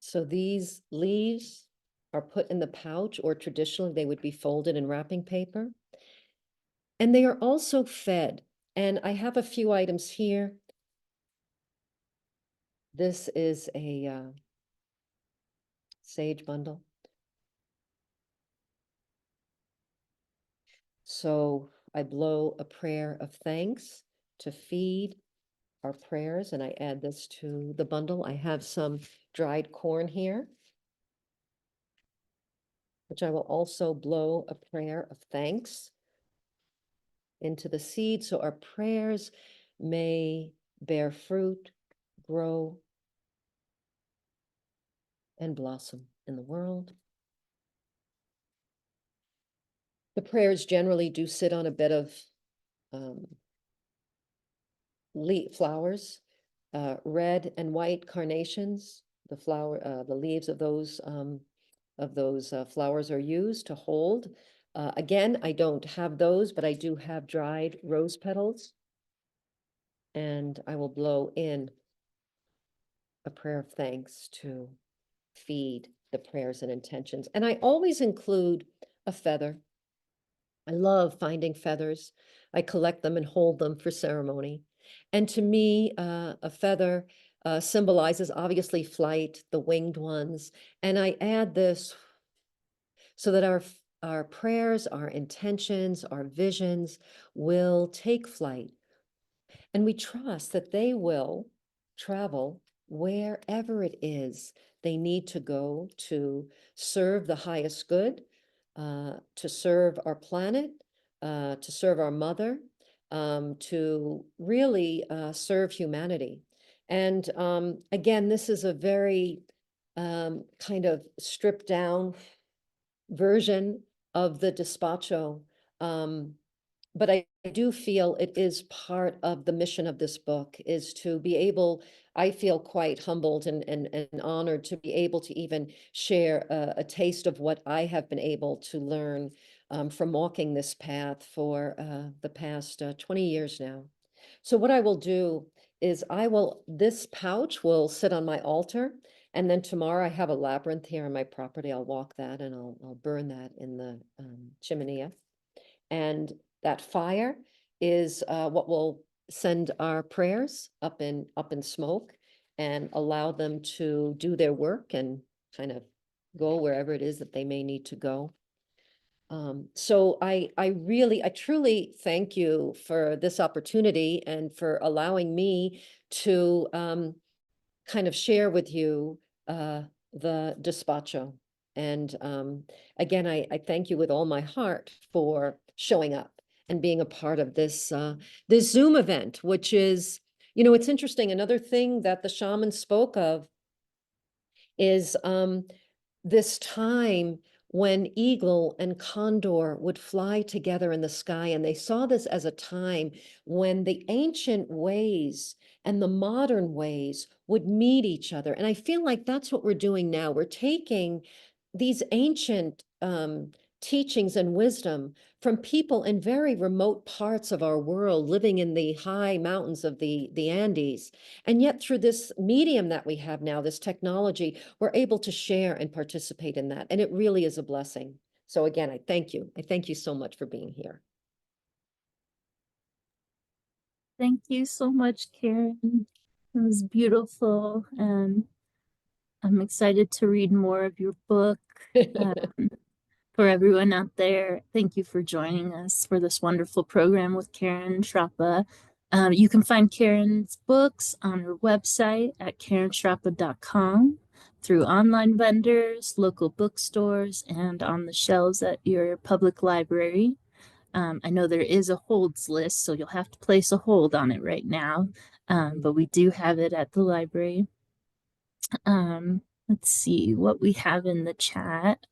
So these leaves are put in the pouch, or traditionally they would be folded in wrapping paper. And they are also fed. And I have a few items here. This is a sage bundle. So I blow a prayer of thanks to feed our prayers, and I add this to the bundle. I have some dried corn here, which I will also blow a prayer of thanks into the seed, so our prayers may bear fruit, grow, and blossom in the world. The prayers generally do sit on a bed of um, flowers, red and white carnations. The leaves of those flowers are used to hold. Again, I don't have those, but I do have dried rose petals. And I will blow in a prayer of thanks to feed the prayers and intentions. And I always include a feather. I love finding feathers. I collect them and hold them for ceremony. And to me, a feather symbolizes obviously flight, the winged ones. And I add this so that our prayers, our intentions, our visions will take flight. And we trust that they will travel wherever it is they need to go to serve the highest good, to serve our planet, to serve our mother, to really serve humanity. And again, this is a very kind of stripped down version of the despacho. Um, but I do feel it is part of the mission of this book is to be able, I feel quite humbled and honored to be able to even share a taste of what I have been able to learn from walking this path for the past 20 years now. So what I will do is this pouch will sit on my altar. And then tomorrow I have a labyrinth here on my property. I'll walk that and I'll burn that in the chimenea. And that fire is what will send our prayers up in smoke and allow them to do their work and kind of go wherever it is that they may need to go. So I truly thank you for this opportunity and for allowing me to kind of share with you the despacho. And again, I thank you with all my heart for showing up and being a part of this Zoom event, which is, it's interesting. Another thing that the shaman spoke of is this time when eagle and condor would fly together in the sky. And they saw this as a time when the ancient ways and the modern ways would meet each other. And I feel like that's what we're doing now. We're taking these ancient teachings and wisdom from people in very remote parts of our world, living in the high mountains of the Andes. And yet through this medium that we have now, this technology, we're able to share and participate in that. And it really is a blessing. So again, I thank you. I thank you so much for being here. Thank you so much, Karen. It was beautiful, and I'm excited to read more of your book. Um, for everyone out there, thank you for joining us for this wonderful program with Karen Chrappa. You can find Karen's books on her website at karenchrappa.com, through online vendors, local bookstores, and on the shelves at your public library. I know there is a holds list, so you'll have to place a hold on it right now, but we do have it at the library. Let's see what we have in the chat.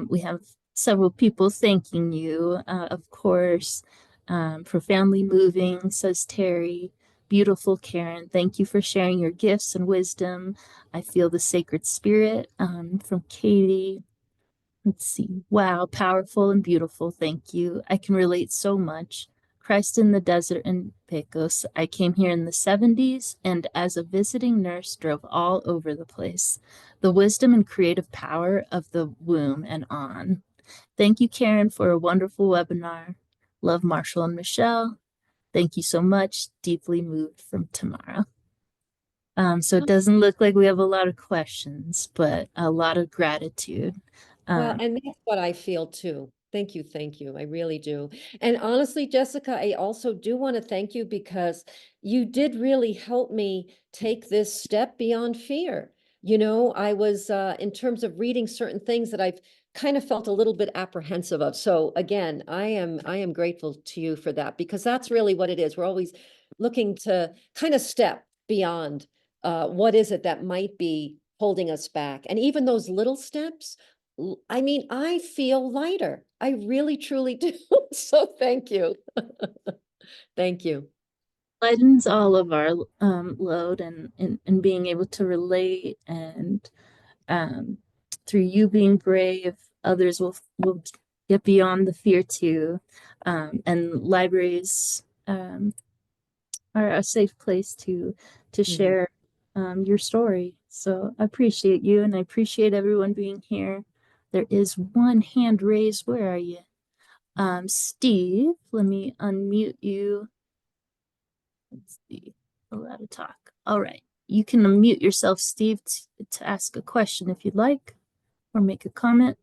We have several people thanking you, of course. Profoundly moving, says Terry. Beautiful Karen, thank you for sharing your gifts and wisdom. I feel the sacred spirit, from Katie. Let's see. Wow, powerful and beautiful. Thank you. I can relate so much. Christ in the desert in Pecos. I came here in the 70s and as a visiting nurse drove all over the place. The wisdom and creative power of the womb and on. Thank you, Karen, for a wonderful webinar. Love Marshall and Michelle. Thank you so much. Deeply moved from Tamara. So it doesn't look like we have a lot of questions, but a lot of gratitude. Well, Um, and that's what I feel too. Thank you. Thank you. I really do. And honestly, Jessica, I also do want to thank you because you did really help me take this step beyond fear. I was, in terms of reading certain things that I've kind of felt a little bit apprehensive of. So again, I am grateful to you for that because that's really what it is. We're always looking to kind of step beyond what is it that might be holding us back. And even those little steps I mean, I feel lighter. I really, truly do. So thank you. Thank you. Lightens all of our load and being able to relate and um, through you being brave, others will get beyond the fear too. And libraries are a safe place to Mhm. share your story. So I appreciate you and I appreciate everyone being here. There is one hand raised. Where are you? Steve, let me unmute you. Let's see. Allowed to talk. All right. You can unmute yourself, Steve, to ask a question if you'd like or make a comment.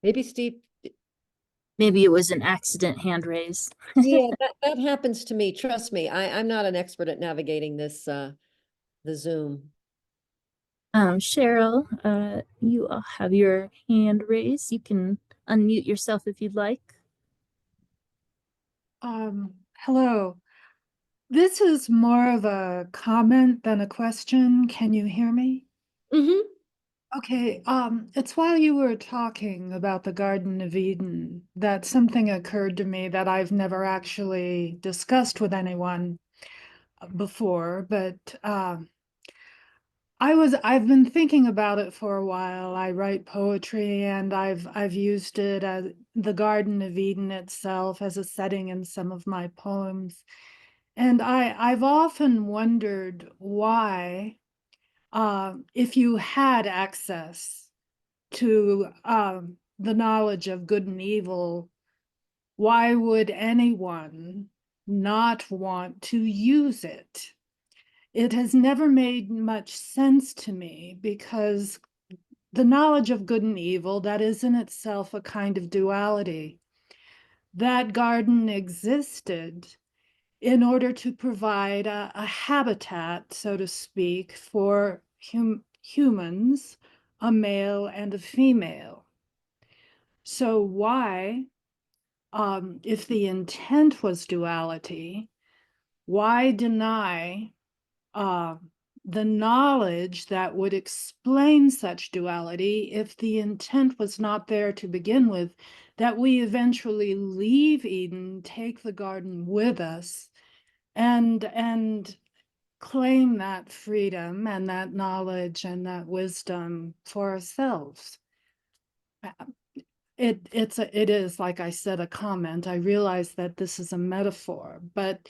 Maybe Steve. Maybe it was an accident hand raise. Yeah, that happens to me. Trust me, I'm not an expert at navigating this the Zoom. Cheryl, you have your hand raised. You can unmute yourself if you'd like. Hello. This is more of a comment than a question. Can you hear me? Hmm. Okay, it's while you were talking about the Garden of Eden that something occurred to me that I've never actually discussed with anyone before, but I've been thinking about it for a while. I write poetry and I've used it as the Garden of Eden itself as a setting in some of my poems. And I've often wondered why, if you had access to the knowledge of good and evil, why would anyone not want to use it? It has never made much sense to me because the knowledge of good and evil, that is in itself a kind of duality. That garden existed in order to provide a habitat, so to speak, for humans, a male and a female. So why, if the intent was duality, why deny uh, the knowledge that would explain such duality if the intent was not there to begin with, that we eventually leave Eden, take the garden with us, and claim that freedom and that knowledge and that wisdom for ourselves. It is, like I said, a comment. I realize that this is a metaphor, but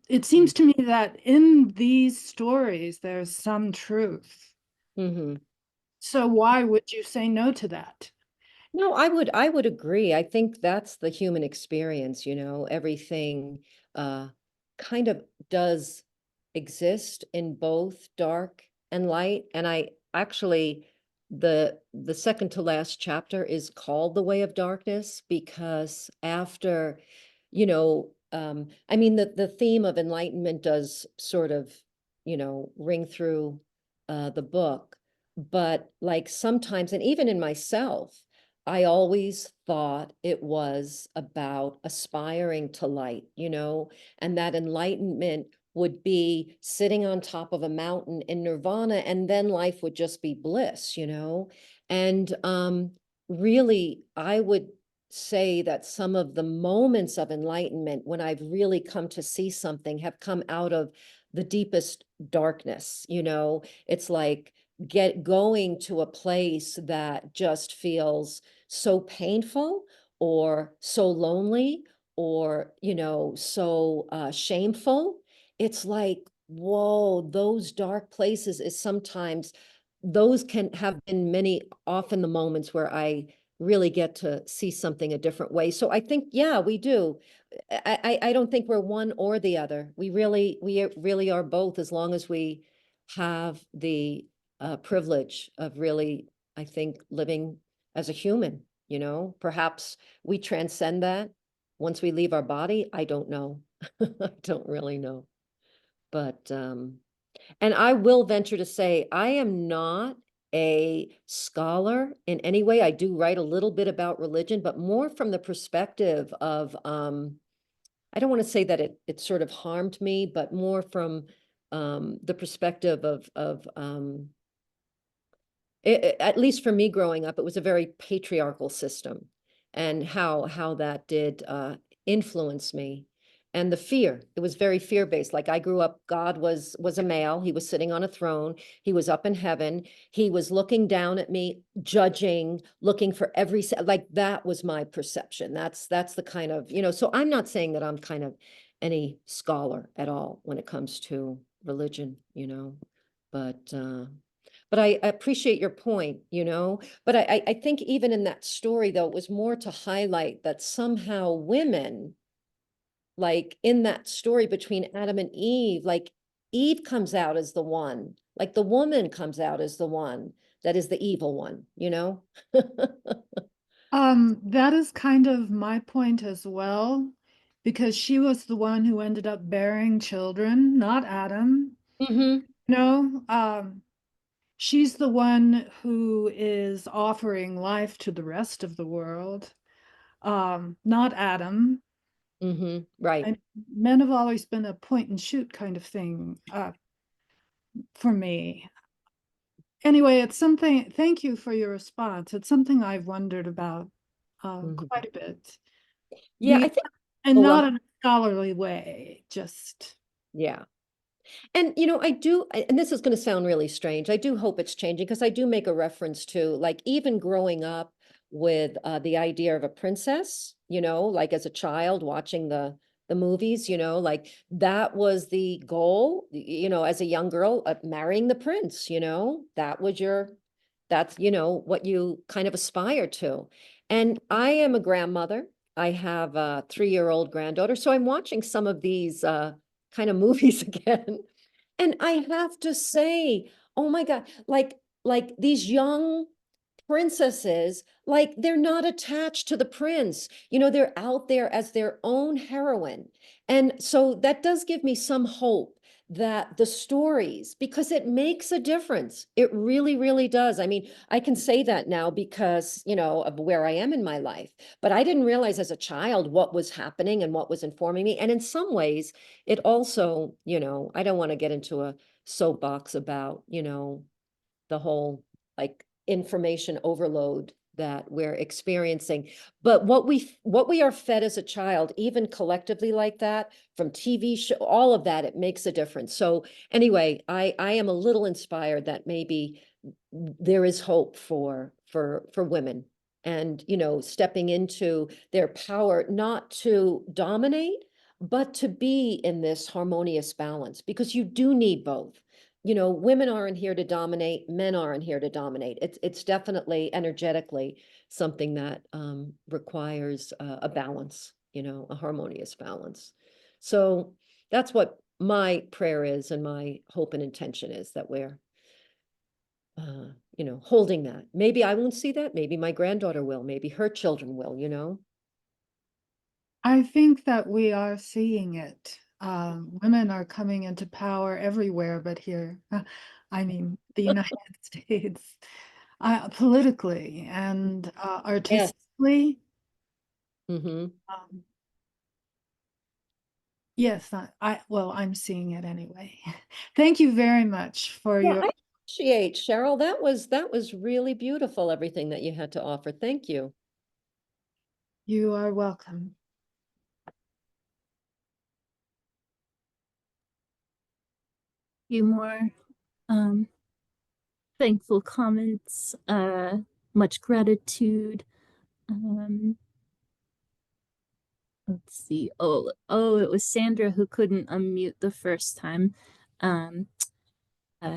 it seems to me that in these stories there's some truth. Hmm. So why would you say no to that? No, I would agree. I think that's the human experience, everything uh kind of does exist in both dark and light. And I actually the second to last chapter is called The Way of Darkness because after, I mean the theme of enlightenment does sort of, ring through the book, but like sometimes, and even in myself, I always thought it was about aspiring to light, and that enlightenment would be sitting on top of a mountain in nirvana, and then life would just be bliss, And really, I would say that some of the moments of enlightenment when I've really come to see something have come out of the deepest darkness, It's like get going to a place that just feels so painful or so lonely or so shameful. It's like, whoa, those dark places is sometimes those can have been many often the moments where I really get to see something a different way. So I think, yeah, we do. I don't think we're one or the other. We really are both, as long as we have the privilege of really, I think, living as a human, perhaps we transcend that once we leave our body. I don't know. I don't really know. But and I will venture to say I am not a scholar in any way. I do write a little bit about religion, but more from the perspective of I don't want to say that it sort of harmed me, but more from the perspective of at least for me growing up, it was a very patriarchal system, and how that did influence me. And the fear, it was very fear-based. Like I grew up, God was a male, he was sitting on a throne, he was up in heaven, he was looking down at me, judging, looking for like that was my perception. That's the kind of, so I'm not saying that I'm kind of any scholar at all when it comes to religion, but I appreciate your point, but I think even in that story, though, it was more to highlight that somehow women, like in that story between Adam and Eve, like Eve comes out as the one, like the woman comes out as the one that is the evil one. That is kind of my point as well, because she was the one who ended up bearing children, not Adam. Hmm. No, she's the one who is offering life to the rest of the world, not Adam. Hmm. Right. And men have always been a point and shoot kind of thing, for me. Anyway, it's something, thank you for your response. It's something I've wondered about Hmm. quite a bit. Yeah, Be I think, And oh, not well, in a scholarly way, just yeah. And I do, and this is going to sound really strange. I do hope it's changing because I do make a reference to like even growing up with the idea of a princess, like as a child watching the movies, like that was the goal, as a young girl, marrying the prince, that was that's, what you kind of aspire to. And I am a grandmother. I have a 3-year-old granddaughter. So I'm watching some of these kind of movies again. And I have to say, oh my God, like these young princesses, like they're not attached to the prince. They're out there as their own heroine. And so that does give me some hope that the stories, because it makes a difference. It really, really does. I mean, I can say that now because, of where I am in my life, but I didn't realize as a child what was happening and what was informing me. And in some ways, it also, I don't want to get into a soapbox about, the whole like information overload that we're experiencing, but what we are fed as a child, even collectively like that, from TV show, all of that, it makes a difference. So anyway, I am a little inspired that maybe there is hope for women, and stepping into their power, not to dominate but to be in this harmonious balance, because you do need both. Women aren't here to dominate, men aren't here to dominate. It's definitely energetically something that requires a balance, a harmonious balance. So that's what my prayer is, and my hope and intention is that we're, holding that. Maybe I won't see that. Maybe my granddaughter will. Maybe her children will. I think that we are seeing it. Women are coming into power everywhere but here. I mean, the United States, politically and Yes. artistically. Mm-hmm. Um, yes, well, I'm seeing it anyway. Thank you very much for Yeah, your, I appreciate, Cheryl. That was really beautiful, everything that you had to offer. Thank you. you are welcome. Few more um, thankful comments, much gratitude. Um, let's see. Oh, it was Sandra who couldn't unmute the first time. Um,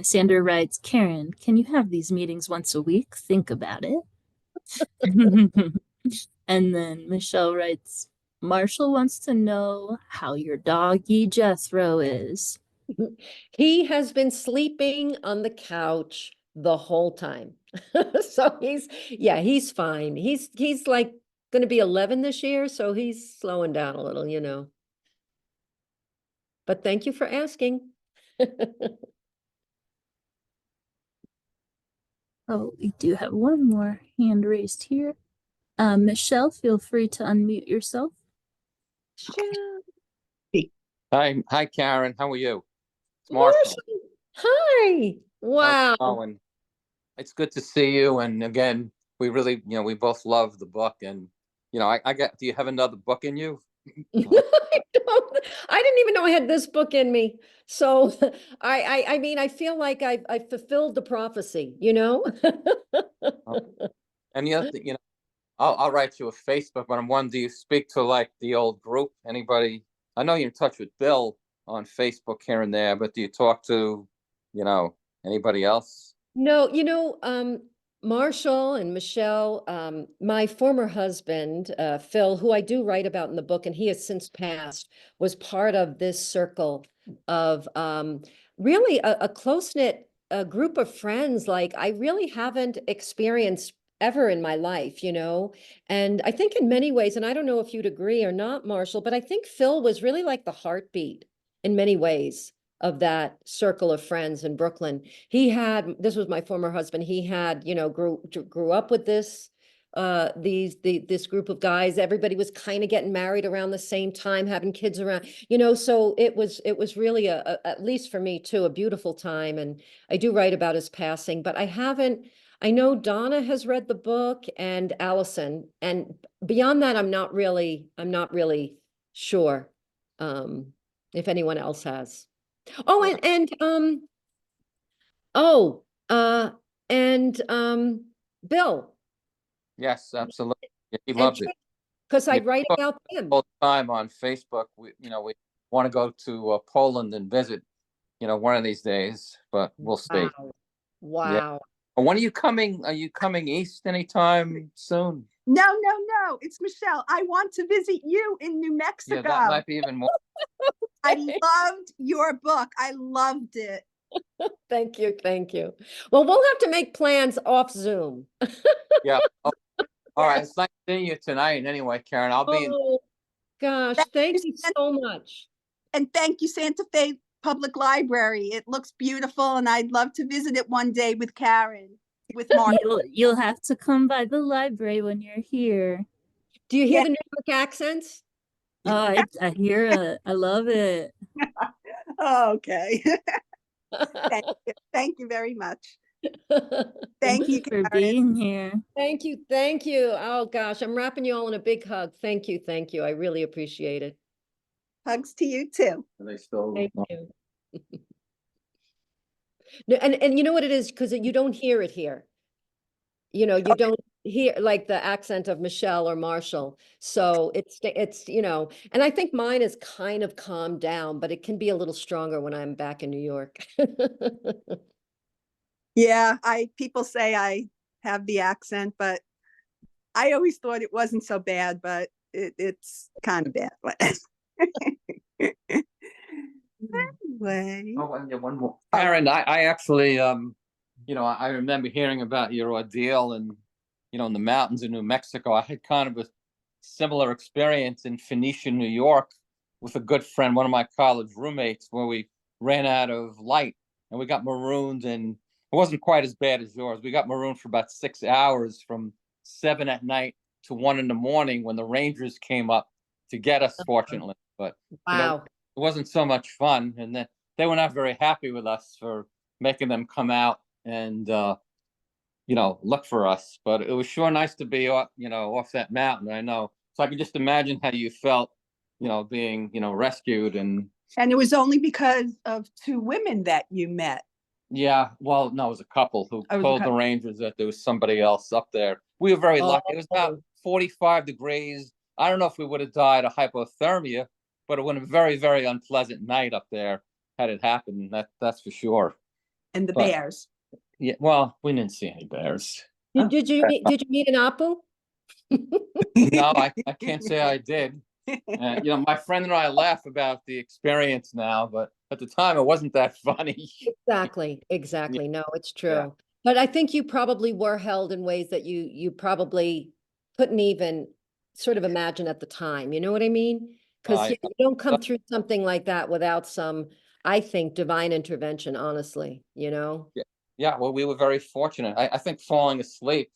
Sandra writes, Karen, can you have these meetings once a week? Think about it. And then Michelle writes, Marshall wants to know how your doggy Jethro is. He has been sleeping on the couch the whole time. So yeah, he's fine. He's like going to be 11 this year, so he's slowing down a little. But thank you for asking. Oh, we do have one more hand raised here. Michelle, feel free to unmute yourself. Sure. Hi, Karen. How are you? It's Marshall. Marshall, hi. How's it Wow. going? It's good to see you. And again, we really, we both love the book. And do you have another book in you? I didn't even know I had this book in me. So I mean, I feel like I fulfilled the prophecy, you know? And the other thing, I'll write you a Facebook, but I'm wondering, do you speak to like the old group? Anybody? I know you're in touch with Bill on Facebook here and there, but do you talk to, anybody else? No, Marshall and Michelle, my former husband, Phil, who I do write about in the book, and he has since passed, was part of this circle of really a close-knit group of friends like I really haven't experienced ever in my life, And I think in many ways, and I don't know if you'd agree or not, Marshall, but I think Phil was really like the heartbeat in many ways of that circle of friends in Brooklyn. This was my former husband. He had, grew up with this group of guys. Everybody was kind of getting married around the same time, having kids around, so it was really at least for me too, a beautiful time. And I do write about his passing, but I know Donna has read the book and Allison, and beyond that, I'm not really sure if anyone else has. Oh, Yeah. Oh, uh, and Bill Yes, absolutely. Yeah, he and loved it. because I Yeah, write we talk about him. all the time on Facebook. We want to go to Poland and visit, one of these days, but we'll see. Wow. Yeah. Wow. When are you coming? Are you coming east anytime soon? No, no, no. It's Michelle. I want to visit you in New Yeah, Mexico. that might be even more. I loved your book. I loved it. Thank you. Thank you. Well, we'll have to make plans off Zoom. Yeah. Oh, all right. It's nice seeing you tonight. Anyway, Karen, I'll be in. Oh, gosh. Thank you so much. And thank you, Santa Fe Public Library. It looks beautiful, and I'd love to visit it one day with Karen, with Mark. You'll have to come by the library when you're here. Do you hear Yeah. the New York accents? I hear it. I love it. Oh, okay. Thank you. Thank you very much. Thank you for Karen. being here. Thank you. Thank you. Oh, gosh. I'm wrapping you all in a big hug. Thank you. Thank you. I really appreciate it. Hugs to you too. They still. Thank you. No, and you know what it is? Because you don't hear it here. You don't hear like the accent of Michelle or Marshall. So it's, and I think mine is kind of calmed down, but it can be a little stronger when I'm back in New York. Yeah, people say I have the accent, but I always thought it wasn't so bad, but it's kind of bad. Anyway. Oh, and one more. Karen, I actually, I remember hearing about your ordeal and, in the mountains of New Mexico. I had kind of a similar experience in Phoenicia, New York, with a good friend, one of my college roommates, where we ran out of light and we got marooned. And it wasn't quite as bad as yours. We got marooned for about 6 hours from 7 at night to 1 in the morning when the Rangers came up to get us, fortunately. But Wow. it wasn't so much fun, and they were not very happy with us for making them come out and look for us. But it was sure nice to be off that mountain. I know, so I can just imagine how you felt, being rescued. And it was only because of 2 women that you met. Yeah, well, no, it was a couple who told the Rangers that there was somebody else up there. We were very lucky. It was about 45 degrees. I don't know if we would have died of hypothermia, but it would have been a very, very unpleasant night up there had it happened. That's for sure. And the bears. Yeah, well, we didn't see any bears. Did you meet an Apu? No, I can't say I did. My friend and I laugh about the experience now, but at the time it wasn't that funny. Exactly. Yeah. No, it's true. Yeah. But I think you probably were held in ways that you probably couldn't even sort of imagine at the time. You know what I mean? Because you don't come through something like that without some, I think, divine intervention, honestly, Yeah. Yeah, well, we were very fortunate. I think falling asleep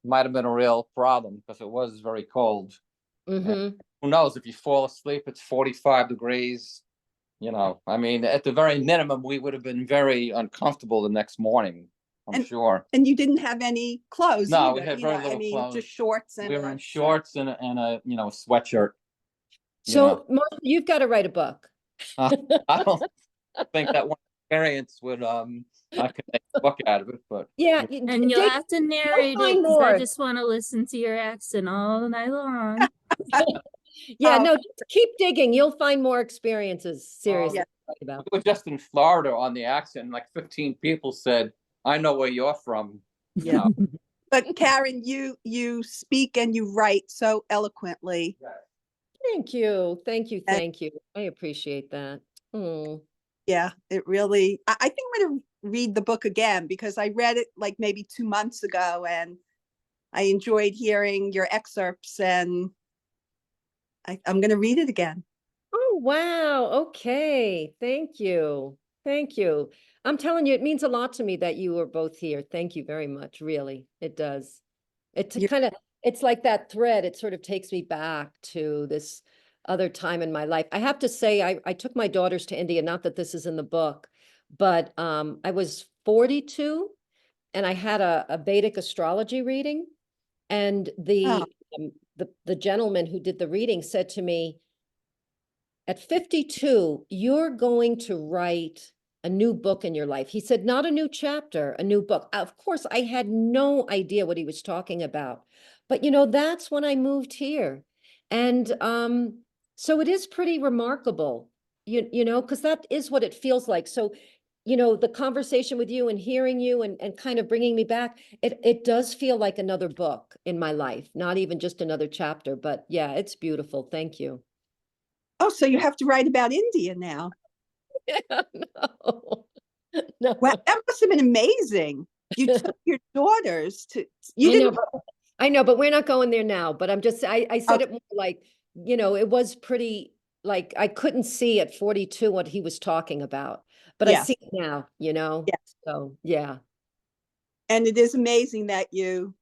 might have been a real problem because it was very cold. Mm-hmm. Who knows, if you fall asleep, it's 45 degrees, You know, I mean, at the very minimum, we would have been very uncomfortable the next morning, I'm And- sure. And you didn't have any clothes No, we either, had you very know, I little mean, clothes. just shorts and We were a in shirt. shorts and a, you know, sweatshirt. You So, know. Martha, you've got to write a book. I don't think that one experience would, I could make a book out of it, but Yeah, And you'll have to narrate it find because I more. just want to listen to your accent all night long. Yeah, Oh. no, just keep digging. You'll find more experiences. Seriously, Yeah. to write about. we were just in Florida on the accent, and like 15 people said, I know where you're from. You know. But Karen, you speak and you write so eloquently. Thank you, thank you, And- thank you. I appreciate that. Mm. Yeah, it really, I think I'm gonna read the book again because I read it like maybe 2 months ago and I enjoyed hearing your excerpts and I'm gonna read it again. Oh, wow. Okay. Thank you. Thank you. I'm telling you, it means a lot to me that you are both here. Thank you very much. Really, it does. It Yeah. kind of, it's like that thread. It sort of takes me back to this other time in my life. I have to say, I took my daughters to India, not that this is in the book, but I was 42 and I had a Vedic astrology reading. And Oh. the gentleman who did the reading said to me, at 52, you're going to write a new book in your life. He said, not a new chapter, a new book. Of course, I had no idea what he was talking about. But, you know, that's when I moved here. And so it is pretty remarkable, you know, because that is what it feels like. So, you know, the conversation with you and hearing you and kind of bringing me back, it does feel like another book in my life, not even just another chapter. But yeah, it's beautiful. Thank you. Oh, so you have to write about India now. Yeah, no, no. Wow, that must have been amazing. You took your daughters to, you I know, didn't, but we're not going there now. But I'm just, I said Okay. it more like, you know, it was pretty, like, I couldn't see at 42 what he was talking about, but I Yeah. see it now, you know? Yeah. So, yeah. And it is amazing that you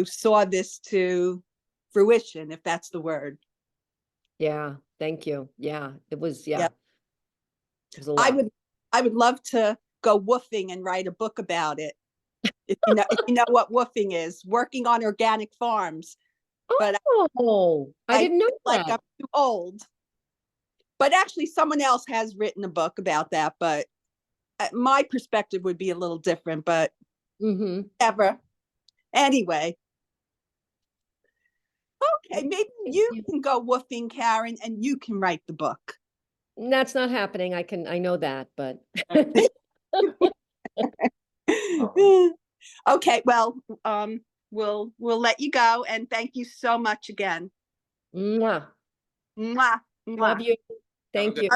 saw this to fruition, if that's the word. Yeah. Thank you. Yeah. It was, yeah. Yeah. It was a I lot. would love to go woofing and write a book about it. If you know what woofing is, working on organic farms. But Oh, I I didn't know feel like that. I'm too old. But actually someone else has written a book about that, but my perspective would be a little different, but Mm-hmm. ever. Anyway, okay, maybe you can go woofing, Karen, and you can write the book. That's not happening. I know that, but Okay, well, we'll let you go, and thank you so much again. Mwah. Mwah, mwah. Love you. Thank good you.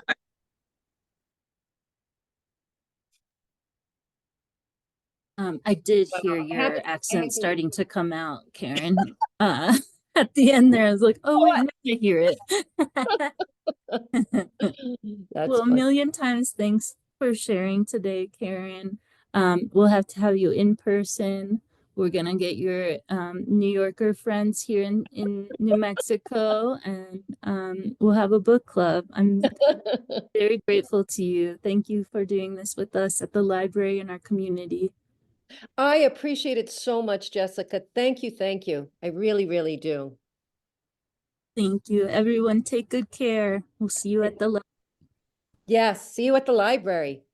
I did hear I your have to- accent starting to come out, Karen. At the end there, I was like, oh wait, now I hear it. That's Well, a funny. million times thanks for sharing today, Karen. We'll have to have you in person. We're gonna get your New Yorker friends here in New Mexico, and we'll have a book club. I'm very grateful to you. Thank you for doing this with us at the library and our community. I appreciate it so much, Jessica. Thank you. Thank you. I really, really do. Thank you. Everyone, take good care. We'll see you at the Yes. See you at the library.